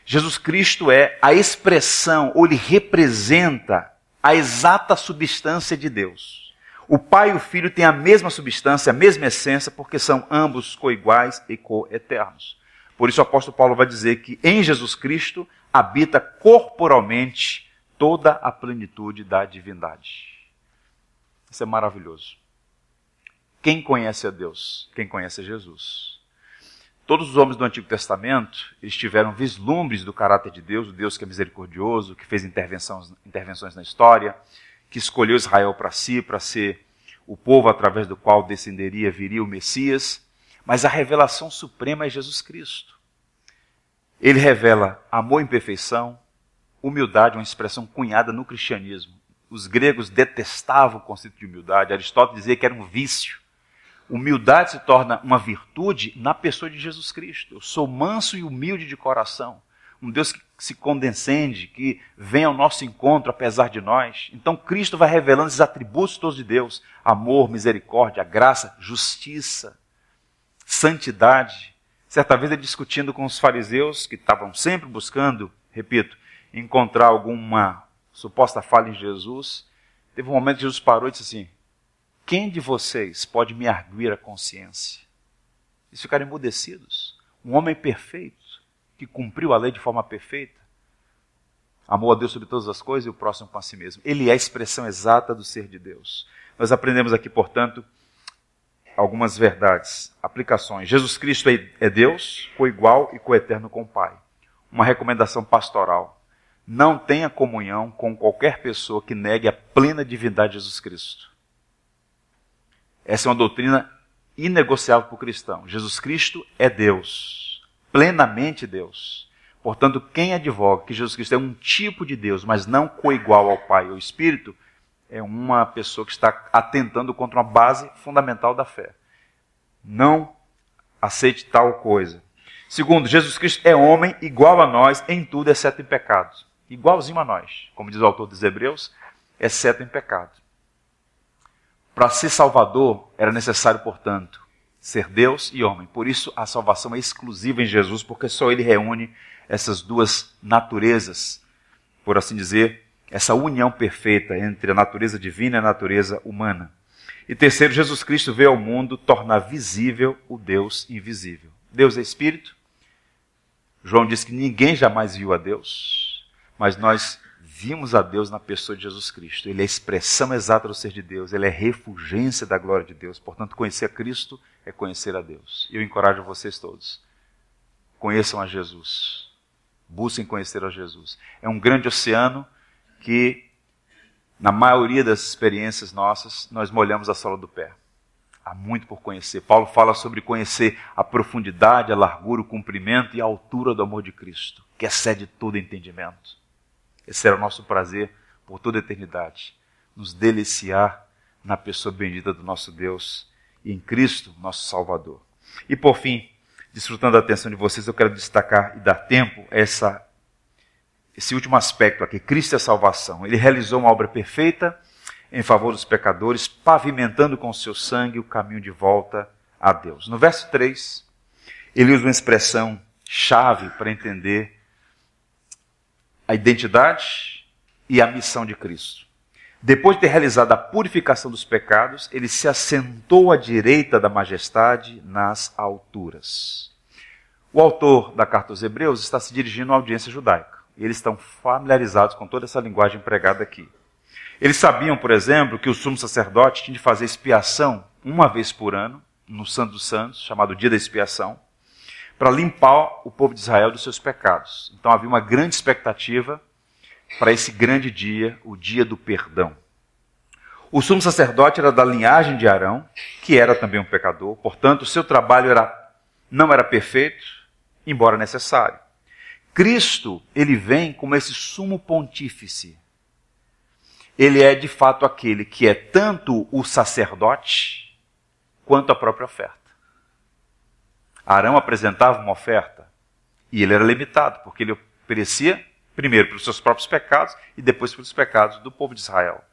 Jesus Cristo é a expressão, ou ele representa a exata substância de Deus. O Pai e o Filho têm a mesma substância, a mesma essência, porque são ambos coiguais e coeternos. Por isso o apóstolo Paulo vai dizer que em Jesus Cristo habita corporalmente toda a plenitude da divindade. Isso é maravilhoso. Quem conhece a Deus? Quem conhece a Jesus? Todos os homens do Antigo Testamento, eles tiveram vislumbres do caráter de Deus, o Deus que é misericordioso, que fez intervenções na história, que escolheu Israel para si, para ser o povo através do qual viria o Messias. Mas a revelação suprema é Jesus Cristo. Ele revela amor em perfeição, humildade, uma expressão cunhada no cristianismo. Os gregos detestavam o conceito de humildade, Aristóteles dizia que era um vício. Humildade se torna uma virtude na pessoa de Jesus Cristo. Eu sou manso e humilde de coração. Um Deus que se condescende, que vem ao nosso encontro apesar de nós. Então Cristo vai revelando esses atributos todos de Deus. Amor, misericórdia, graça, justiça, santidade. Certa vez ele discutindo com os fariseus, que estavam sempre buscando, repito, encontrar alguma suposta falha em Jesus. Teve um momento que Jesus parou e disse assim: quem de vocês pode me arguir a consciência? Eles ficaram emudecidos. Um homem perfeito, que cumpriu a lei de forma perfeita, amou a Deus sobre todas as coisas e o próximo com a si mesmo. Ele é a expressão exata do ser de Deus. Nós aprendemos aqui, portanto, algumas verdades, aplicações. Jesus Cristo é Deus, coigual e coeterno com o Pai. Uma recomendação pastoral: não tenha comunhão com qualquer pessoa que negue a plena divindade de Jesus Cristo. Essa é uma doutrina inegociável para o cristão. Jesus Cristo é Deus, plenamente Deus. Portanto, quem advoga que Jesus Cristo é um tipo de Deus, mas não coigual ao Pai ou Espírito, é uma pessoa que está atentando contra uma base fundamental da fé. Não aceite tal coisa. Segundo, Jesus Cristo é homem igual a nós em tudo, exceto em pecado. Igualzinho a nós, como diz o autor dos Hebreus, exceto em pecado. Para ser Salvador, era necessário, portanto, ser Deus e homem. Por isso, a salvação é exclusiva em Jesus, porque só Ele reúne essas duas naturezas, por assim dizer, essa união perfeita entre a natureza divina e a natureza humana. E terceiro, Jesus Cristo veio ao mundo tornar visível o Deus invisível. Deus é Espírito. João diz que ninguém jamais viu a Deus, mas nós vimos a Deus na pessoa de Jesus Cristo. Ele é a expressão exata do ser de Deus, ele é a refulgência da glória de Deus. Portanto, conhecer a Cristo é conhecer a Deus. E eu encorajo vocês todos: conheçam a Jesus. Busquem conhecer a Jesus. É um grande oceano que Na maioria das experiências nossas, nós molhamos a sola do pé. Há muito por conhecer. Paulo fala sobre conhecer a profundidade, a largura, o comprimento e a altura do amor de Cristo, que excede todo entendimento. Esse era o nosso prazer por toda a eternidade. Nos deliciar na pessoa bendita do nosso Deus e em Cristo, nosso Salvador. E por fim, desfrutando da atenção de vocês, eu quero destacar e dar tempo a esse último aspecto aqui. Cristo é a salvação. Ele realizou uma obra perfeita em favor dos pecadores, pavimentando com o seu sangue o caminho de volta a Deus. No verso 3, ele usa uma expressão chave para entender a identidade e a missão de Cristo. Depois de ter realizado a purificação dos pecados, ele se assentou à direita da majestade nas alturas. O autor da carta aos Hebreus está se dirigindo à audiência judaica. Eles estão familiarizados com toda essa linguagem empregada aqui. Eles sabiam, por exemplo, que o sumo sacerdote tinha de fazer expiação uma vez por ano, no Santo dos Santos, chamado Dia da Expiação, para limpar o povo de Israel dos seus pecados. Então havia uma grande expectativa para esse grande dia, o dia do perdão. O sumo sacerdote era da linhagem de Arão, que era também um pecador, portanto o seu trabalho não era perfeito, embora necessário. Cristo, ele vem como esse sumo pontífice. Ele é de fato aquele que é tanto o sacerdote quanto a própria oferta. Arão apresentava uma oferta e ele era limitado, porque ele oferecia primeiro pelos seus próprios pecados e depois pelos pecados do povo de Israel.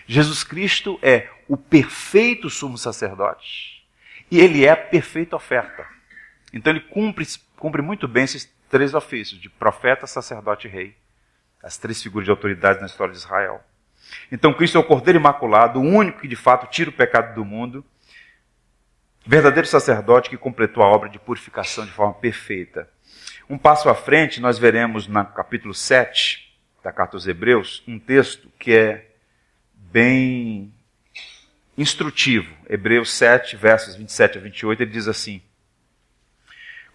Jesus Cristo é o perfeito sumo sacerdote e ele é a perfeita oferta. Então ele cumpre muito bem esses três ofícios, de profeta, sacerdote e rei. As três figuras de autoridade na história de Israel. Então Cristo é o Cordeiro Imaculado, o único que de fato tira o pecado do mundo, verdadeiro sacerdote que completou a obra de purificação de forma perfeita. Um passo à frente, nós veremos no capítulo 7 da carta aos Hebreus, um texto que é bem instrutivo. Hebreus 7, versos 27 a 28, ele diz assim: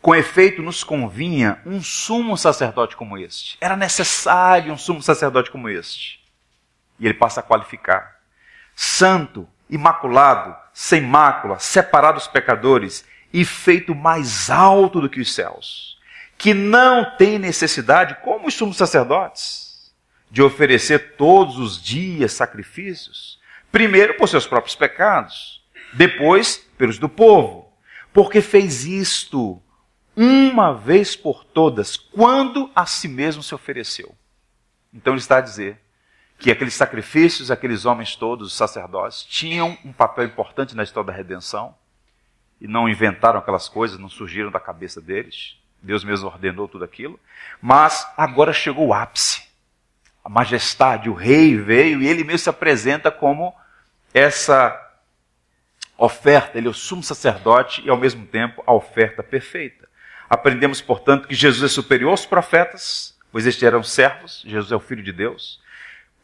com efeito, nos convinha um sumo sacerdote como este. Era necessário um sumo sacerdote como este. E ele passa a qualificar: santo, imaculado, sem mácula, separado dos pecadores e feito mais alto do que os céus, que não tem necessidade, como os sumos sacerdotes, de oferecer todos os dias sacrifícios, primeiro por seus próprios pecados, depois pelos do povo, porque fez isto uma vez por todas, quando a si mesmo se ofereceu. Então ele está a dizer que aqueles sacrifícios, aqueles homens todos, os sacerdotes, tinham um papel importante na história da redenção, e não inventaram aquelas coisas, não surgiram da cabeça deles. Deus mesmo ordenou tudo aquilo. Mas agora chegou o ápice. A majestade, o rei veio e ele mesmo se apresenta como essa oferta. Ele é o sumo sacerdote e ao mesmo tempo a oferta perfeita. Aprendemos, portanto, que Jesus é superior aos profetas, pois estes eram servos. Jesus é o Filho de Deus.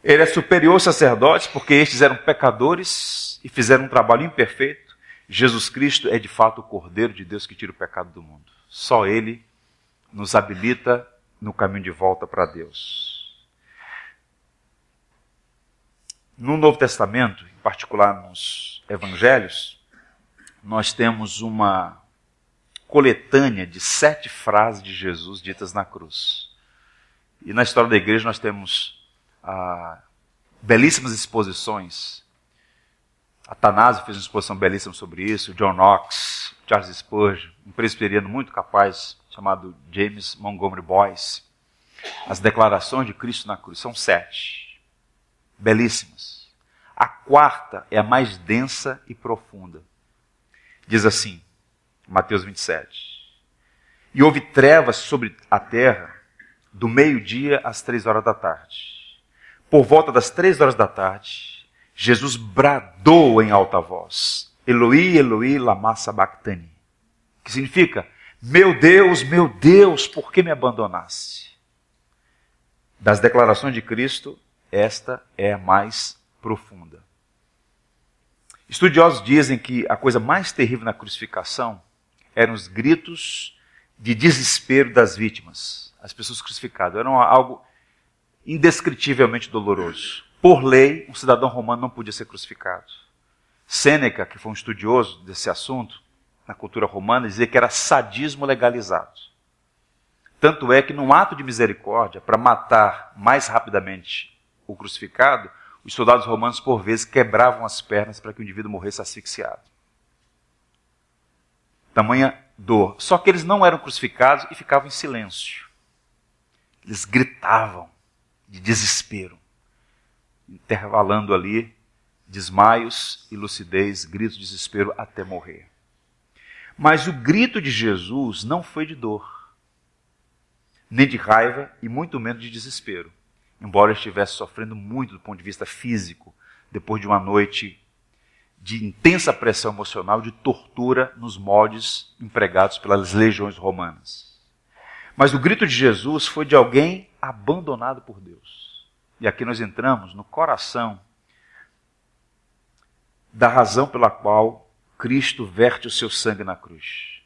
Ele é superior aos sacerdotes, porque estes eram pecadores e fizeram um trabalho imperfeito. Jesus Cristo é de fato o Cordeiro de Deus que tira o pecado do mundo. Só Ele nos habilita no caminho de volta para Deus. No Novo Testamento, em particular nos Evangelhos, nós temos uma coletânea de 7 frases de Jesus ditas na cruz. E na história da igreja nós temos belíssimas exposições. Atanásio fez uma exposição belíssima sobre isso, John Knox, Charles Spurgeon, um presbiteriano muito capaz, chamado James Montgomery Boyce. As declarações de Cristo na cruz são 7, belíssimas. A 4ª é a mais densa e profunda. Diz assim, Mateus 27, e houve trevas sobre a terra do meio-dia às 3 horas da tarde. Por volta das 3 horas da tarde, Jesus bradou em alta voz: Eloi, Eloi, lama sabachthani. Que significa: meu Deus, por que me abandonaste? Das declarações de Cristo, esta é a mais profunda. Estudiosos dizem que a coisa mais terrível na crucificação eram os gritos de desespero das vítimas. As pessoas crucificadas eram algo indescritivelmente doloroso. por lei, um cidadão romano não podia ser crucificado. Sêneca, que foi um estudioso desse assunto, na cultura romana, dizia que era sadismo legalizado. Tanto é que, num ato de misericórdia, para matar mais rapidamente o crucificado, os soldados romanos, por vezes, quebravam as pernas para que o indivíduo morresse asfixiado. Tamanha dor. Só que eles não eram crucificados e ficavam em silêncio. Eles gritavam de desespero, intervalando ali desmaios e lucidez, gritos de desespero até morrer. Mas o grito de Jesus não foi de dor, nem de raiva e muito menos de desespero, embora ele estivesse sofrendo muito do ponto de vista físico, depois de uma noite de intensa pressão emocional, de tortura nos moldes empregados pelas legiões romanas. Mas o grito de Jesus foi de alguém abandonado por Deus. E aqui nós entramos no coração da razão pela qual Cristo verte o seu sangue na cruz.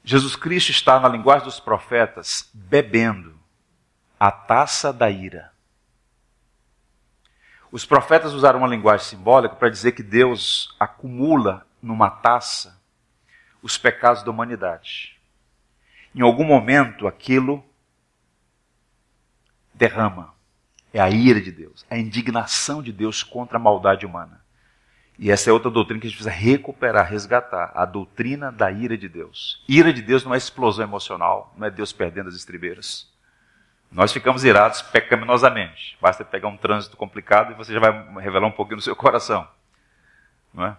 Jesus Cristo está, na linguagem dos profetas, bebendo a taça da ira. Os profetas usaram uma linguagem simbólica para dizer que Deus acumula numa taça os pecados da humanidade. Em algum momento, aquilo derrama. É a ira de Deus, a indignação de Deus contra a maldade humana. E essa é outra doutrina que a gente precisa recuperar, resgatar. A doutrina da ira de Deus. Ira de Deus não é explosão emocional, não é Deus perdendo as estribeiras. Nós ficamos irados pecaminosamente. Basta pegar um trânsito complicado e você já vai revelar um pouquinho no seu coração. Não é?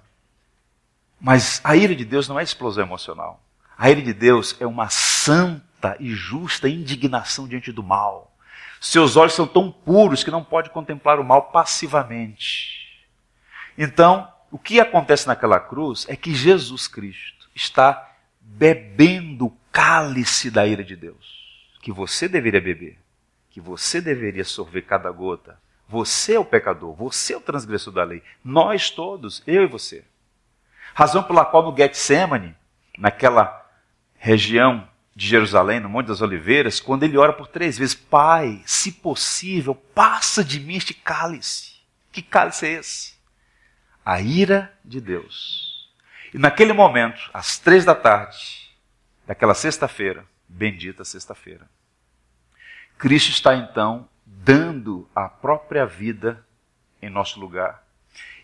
Mas a ira de Deus não é explosão emocional. A ira de Deus é uma santa e justa indignação diante do mal. Seus olhos são tão puros que não pode contemplar o mal passivamente. Então, o que acontece naquela cruz é que Jesus Cristo está bebendo o cálice da ira de Deus, que você deveria beber, que você deveria sorver cada gota. Você é o pecador, você é o transgressor da lei. Nós todos, eu e você. Razão pela qual no Getsemane, naquela região de Jerusalém, no Monte das Oliveiras, quando ele ora por 3 vezes, Pai, se possível, passa de mim este cálice. Que cálice é esse? A ira de Deus. E naquele momento, às 3 da tarde, daquela sexta-feira, bendita sexta-feira, Cristo está então dando a própria vida em nosso lugar.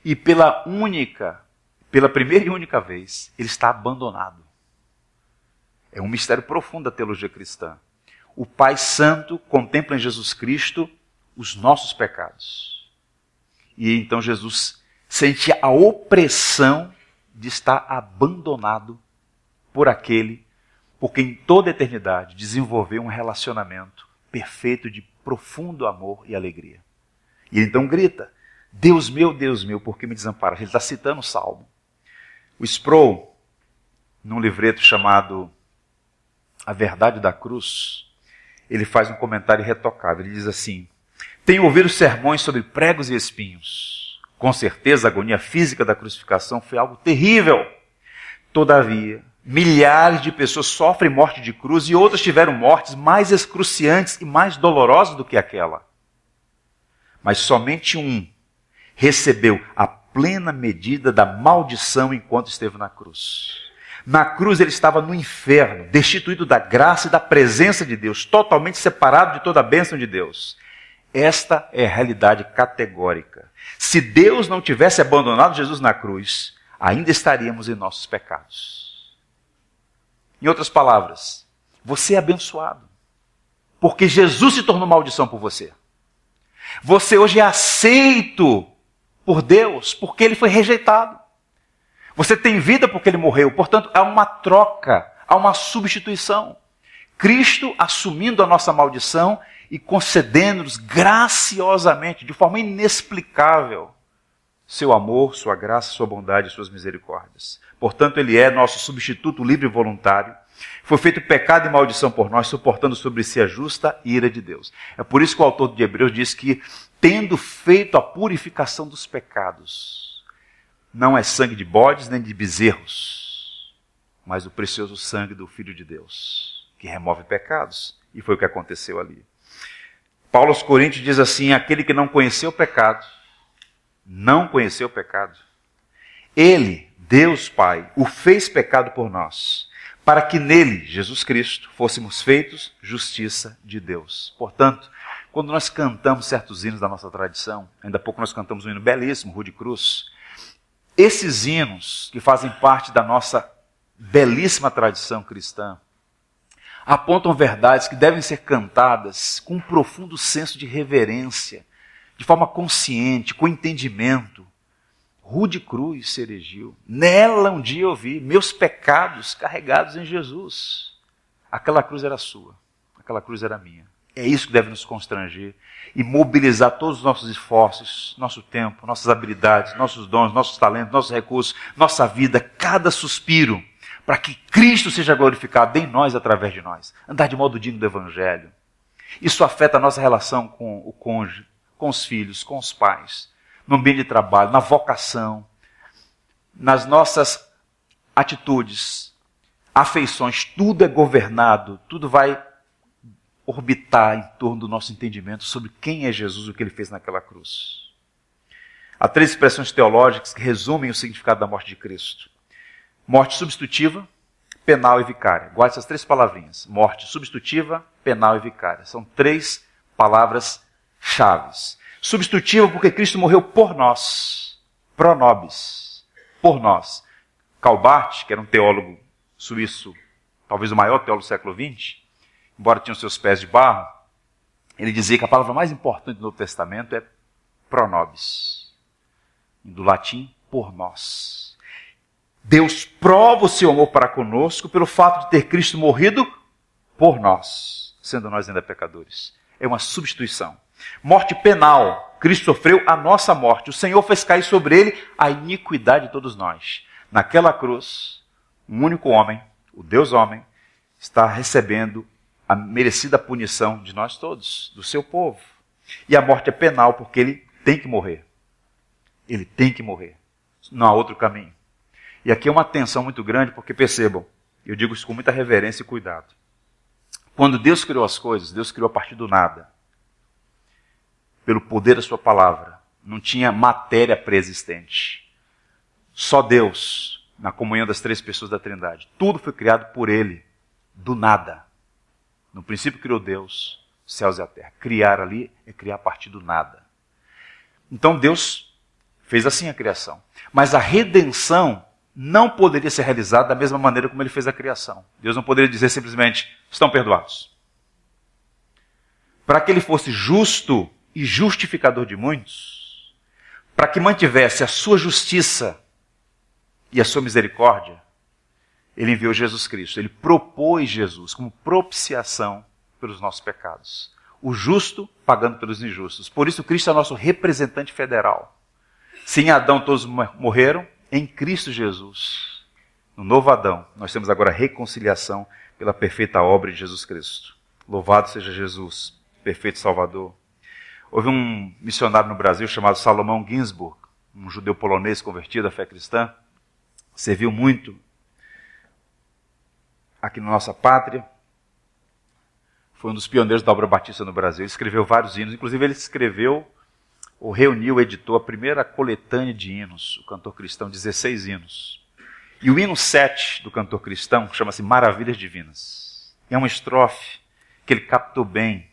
E pela primeira e única vez, ele está abandonado. É um mistério profundo da teologia cristã. O Pai Santo contempla em Jesus Cristo os nossos pecados. E então Jesus sente a opressão de estar abandonado por aquele por quem em toda a eternidade desenvolveu um relacionamento perfeito de profundo amor e alegria. E ele então grita, Deus meu, por que me desamparas? Ele está citando o Salmo. O Sproul, num livreto chamado A Verdade da Cruz, ele faz um comentário irretocável. Ele diz assim, tenho ouvido sermões sobre pregos e espinhos. Com certeza a agonia física da crucificação foi algo terrível. Todavia, milhares de pessoas sofrem morte de cruz e outras tiveram mortes mais excruciantes e mais dolorosas do que aquela. Mas somente um recebeu a plena medida da maldição enquanto esteve na cruz. Na cruz ele estava no inferno, destituído da graça e da presença de Deus, totalmente separado de toda a bênção de Deus. Esta é a realidade categórica. Se Deus não tivesse abandonado Jesus na cruz, ainda estaríamos em nossos pecados. Em outras palavras, você é abençoado, porque Jesus se tornou maldição por você. Você hoje é aceito por Deus, porque ele foi rejeitado. Você tem vida porque ele morreu, portanto, há uma troca, há uma substituição. Cristo assumindo a nossa maldição e concedendo-nos graciosamente, de forma inexplicável, seu amor, sua graça, sua bondade e suas misericórdias. Portanto, ele é nosso substituto livre e voluntário. Foi feito pecado e maldição por nós, suportando sobre si a justa ira de Deus. É por isso que o autor de Hebreus diz que, tendo feito a purificação dos pecados, não é sangue de bodes nem de bezerros, mas o precioso sangue do Filho de Deus, que remove pecados. E foi o que aconteceu ali. Paulo aos Coríntios diz assim: aquele que não conheceu o pecado, ele, Deus Pai, o fez pecado por nós, para que nele, Jesus Cristo, fôssemos feitos justiça de Deus. Portanto, quando nós cantamos certos hinos da nossa tradição, ainda há pouco nós cantamos um hino belíssimo, Rude Cruz, esses hinos que fazem parte da nossa belíssima tradição cristã, apontam verdades que devem ser cantadas com um profundo senso de reverência, de forma consciente, com entendimento. Rude cruz se erigiu. Nela um dia eu vi meus pecados carregados em Jesus. Aquela cruz era sua, aquela cruz era minha. É isso que deve nos constranger e mobilizar todos os nossos esforços, nosso tempo, nossas habilidades, nossos dons, nossos talentos, nossos recursos, nossa vida, cada suspiro, para que Cristo seja glorificado em nós, através de nós. Andar de modo digno do Evangelho. Isso afeta a nossa relação com o cônjuge, com os filhos, com os pais, no ambiente de trabalho, na vocação, nas nossas atitudes, afeições. Tudo é governado, tudo vai orbitar em torno do nosso entendimento sobre quem é Jesus e o que ele fez naquela cruz. Há 3 expressões teológicas que resumem o significado da morte de Cristo. Morte substitutiva, penal e vicária. Guarde essas 3 palavrinhas. Morte substitutiva, penal e vicária. São 3 palavras chaves. Substitutiva porque Cristo morreu por nós. Pro nobis. Por nós. Karl Barth, que era um teólogo suíço, talvez o maior teólogo do século XX, embora tinha os seus pés de barro, ele dizia que a palavra mais importante do Novo Testamento é pro nobis. Do latim, por nós. Deus prova o seu amor para conosco pelo fato de ter Cristo morrido por nós, sendo nós ainda pecadores. É uma substituição. Morte penal. Cristo sofreu a nossa morte. O Senhor fez cair sobre ele a iniquidade de todos nós. Naquela cruz, um único homem, o Deus homem, está recebendo a merecida punição de nós todos, do seu povo. E a morte é penal porque ele tem que morrer. Ele tem que morrer. Não há outro caminho. E aqui é uma tensão muito grande, porque percebam, eu digo isso com muita reverência e cuidado. Quando Deus criou as coisas, Deus criou a partir do nada. Pelo poder da sua palavra. Não tinha matéria pré-existente. Só Deus, na comunhão das 3 pessoas da Trindade. Tudo foi criado por Ele, do nada. No princípio criou Deus, os céus e a terra. Criar ali é criar a partir do nada. Então Deus fez assim a criação. Mas a redenção não poderia ser realizada da mesma maneira como ele fez a criação. Deus não poderia dizer simplesmente, estão perdoados. Para que ele fosse justo e justificador de muitos, para que mantivesse a sua justiça e a sua misericórdia, ele enviou Jesus Cristo. Ele propôs Jesus como propiciação pelos nossos pecados. O justo pagando pelos injustos. Por isso Cristo é nosso representante federal. Se em Adão todos morreram, em Cristo Jesus, no novo Adão, nós temos agora reconciliação pela perfeita obra de Jesus Cristo. Louvado seja Jesus, perfeito Salvador. Houve um missionário no Brasil chamado Salomão Ginsburg, um judeu polonês convertido à fé cristã, serviu muito aqui na nossa pátria, foi um dos pioneiros da obra batista no Brasil, escreveu vários hinos, inclusive ele escreveu ou reuniu, editou a primeira coletânea de hinos, o cantor cristão, 16 hinos. E o hino 7 do cantor cristão chama-se Maravilhas Divinas. É uma estrofe que ele captou bem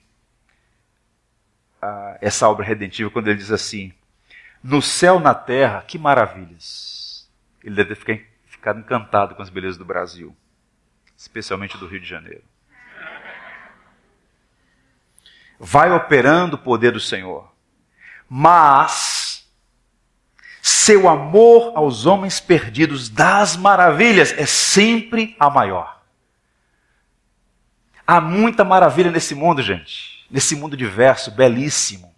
essa obra redentiva quando ele diz assim: no céu, na terra, que maravilhas. Ele deve ter ficado encantado com as belezas do Brasil, especialmente do Rio de Janeiro. Vai operando o poder do Senhor. Mas seu amor aos homens perdidos das maravilhas é sempre a maior. Há muita maravilha nesse mundo, gente. Nesse mundo diverso, belíssimo.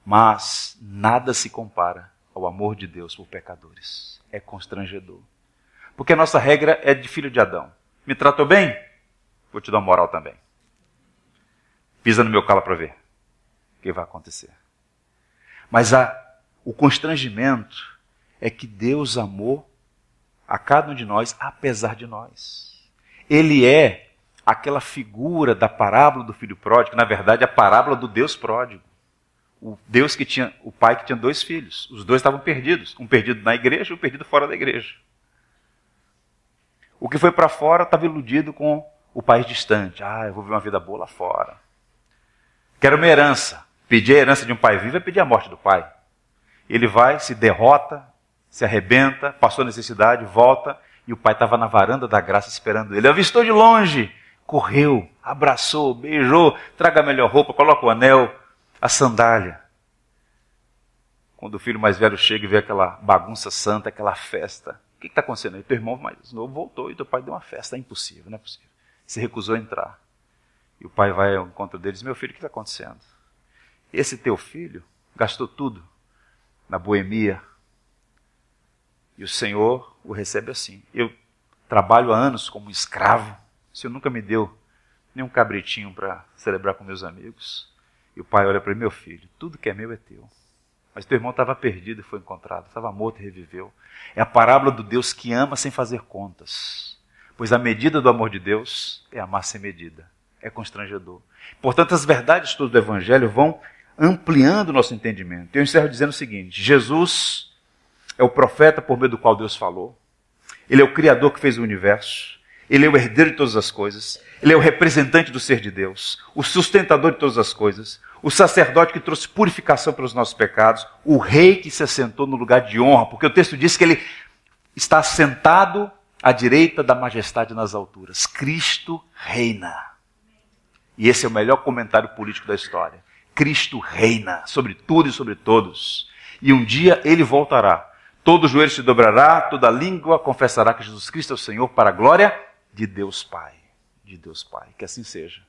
Mas nada se compara ao amor de Deus por pecadores. É constrangedor. Porque a nossa regra é de filho de Adão. Me tratou bem? Vou te dar uma moral também. Pisa no meu calo para ver o que vai acontecer. Mas o constrangimento é que Deus amou a cada um de nós, apesar de nós. Ele é aquela figura da parábola do filho pródigo, na verdade, a parábola do Deus pródigo. O pai que tinha 2 filhos. Os 2 estavam perdidos. Um perdido na igreja e um perdido fora da igreja. O que foi para fora estava iludido com o país distante. Eu vou viver uma vida boa lá fora. Quero uma herança. Pedir a herança de um pai vivo é pedir a morte do pai. Ele vai, se derrota, se arrebenta, passou necessidade, volta, e o pai estava na varanda da graça esperando ele. Avistou de longe, correu, abraçou, beijou, traga a melhor roupa, coloca o anel, a sandália. Quando o filho mais velho chega e vê aquela bagunça santa, aquela festa, o que está acontecendo aí? Teu irmão mais novo voltou e teu pai deu uma festa. É impossível, não é possível. Se recusou a entrar. E o pai vai ao encontro deles: meu filho, o que está acontecendo? Esse teu filho gastou tudo na boemia. E o Senhor o recebe assim. Eu trabalho há anos como escravo. O Senhor nunca me deu nem um cabritinho para celebrar com meus amigos. E o pai olha para ele: meu filho, tudo que é meu é teu. Mas teu irmão estava perdido e foi encontrado. Estava morto e reviveu. É a parábola do Deus que ama sem fazer contas. Pois a medida do amor de Deus é amar sem medida. É constrangedor. Portanto, as verdades todas do Evangelho vão ampliando o nosso entendimento. Eu encerro dizendo o seguinte: Jesus é o profeta por meio do qual Deus falou. Ele é o Criador que fez o universo. Ele é o herdeiro de todas as coisas. Ele é o representante do ser de Deus. O sustentador de todas as coisas. O sacerdote que trouxe purificação pelos nossos pecados. O rei que se assentou no lugar de honra. Porque o texto diz que ele está assentado à direita da majestade nas alturas. Cristo reina. E esse é o melhor comentário político da história. Cristo reina sobre tudo e sobre todos. E um dia ele voltará. Todo joelho se dobrará, toda língua confessará que Jesus Cristo é o Senhor, para a glória de Deus Pai. De Deus Pai. Que assim seja.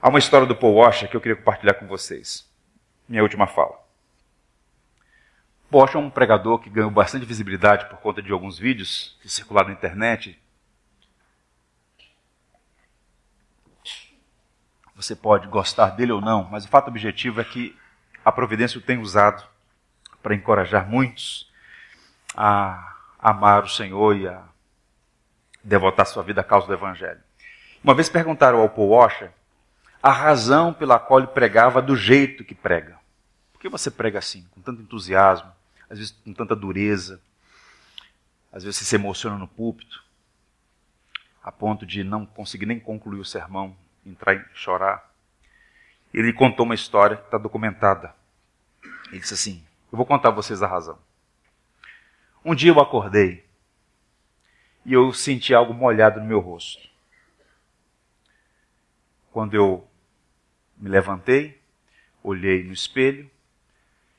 Há uma história do Paul Washer que eu queria compartilhar com vocês. Minha última fala. Paul Washer é um pregador que ganhou bastante visibilidade por conta de alguns vídeos que circularam na internet. Você pode gostar dele ou não, mas o fato objetivo é que a providência o tem usado para encorajar muitos a amar o Senhor e a devotar sua vida à causa do Evangelho. Uma vez perguntaram ao Paul Washer a razão pela qual ele pregava do jeito que prega. Por que você prega assim, com tanto entusiasmo, às vezes com tanta dureza, às vezes você se emociona no púlpito, a ponto de não conseguir nem concluir o sermão, entrar e chorar? Ele contou uma história que está documentada. Ele disse assim: eu vou contar a vocês a razão. Um dia eu acordei e eu senti algo molhado no meu rosto. Quando eu me levantei, olhei no espelho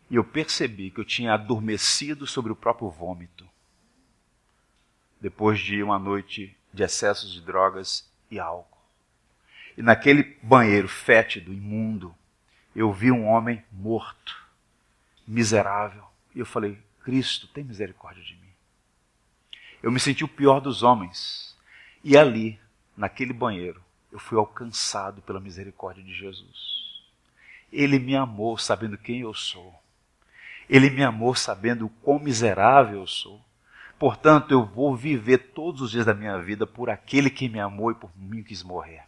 e eu percebi que eu tinha adormecido sobre o próprio vômito. Depois de uma noite de excessos de drogas e álcool. E naquele banheiro fétido, imundo, eu vi um homem morto, miserável. E eu falei: Cristo, tem misericórdia de mim. Eu me senti o pior dos homens. E ali, naquele banheiro, eu fui alcançado pela misericórdia de Jesus. Ele me amou sabendo quem eu sou. Ele me amou sabendo o quão miserável eu sou. Portanto, eu vou viver todos os dias da minha vida por aquele que me amou e por mim quis morrer.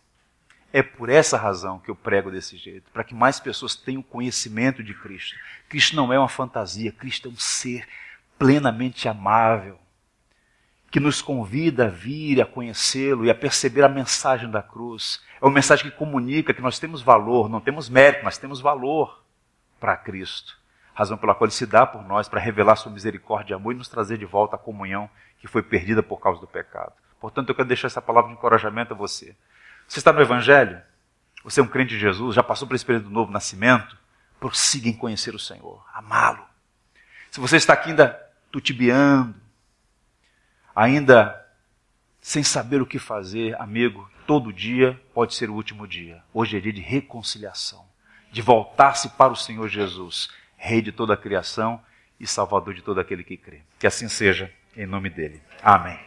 É por essa razão que eu prego desse jeito, para que mais pessoas tenham conhecimento de Cristo. Cristo não é uma fantasia, Cristo é um ser plenamente amável, que nos convida a vir, a conhecê-lo e a perceber a mensagem da cruz. É uma mensagem que comunica que nós temos valor, não temos mérito, mas temos valor para Cristo. Razão pela qual Ele se dá por nós, para revelar sua misericórdia e amor e nos trazer de volta a comunhão que foi perdida por causa do pecado. Portanto, eu quero deixar essa palavra de encorajamento a você. Você está no Evangelho? Você é um crente de Jesus? Já passou por esse período do novo nascimento? Prossiga em conhecer o Senhor, amá-lo. Se você está aqui ainda tutibiando, ainda sem saber o que fazer, amigo, todo dia pode ser o último dia. Hoje é dia de reconciliação, de voltar-se para o Senhor Jesus, Rei de toda a criação e Salvador de todo aquele que crê. Que assim seja, em nome dele. Amém.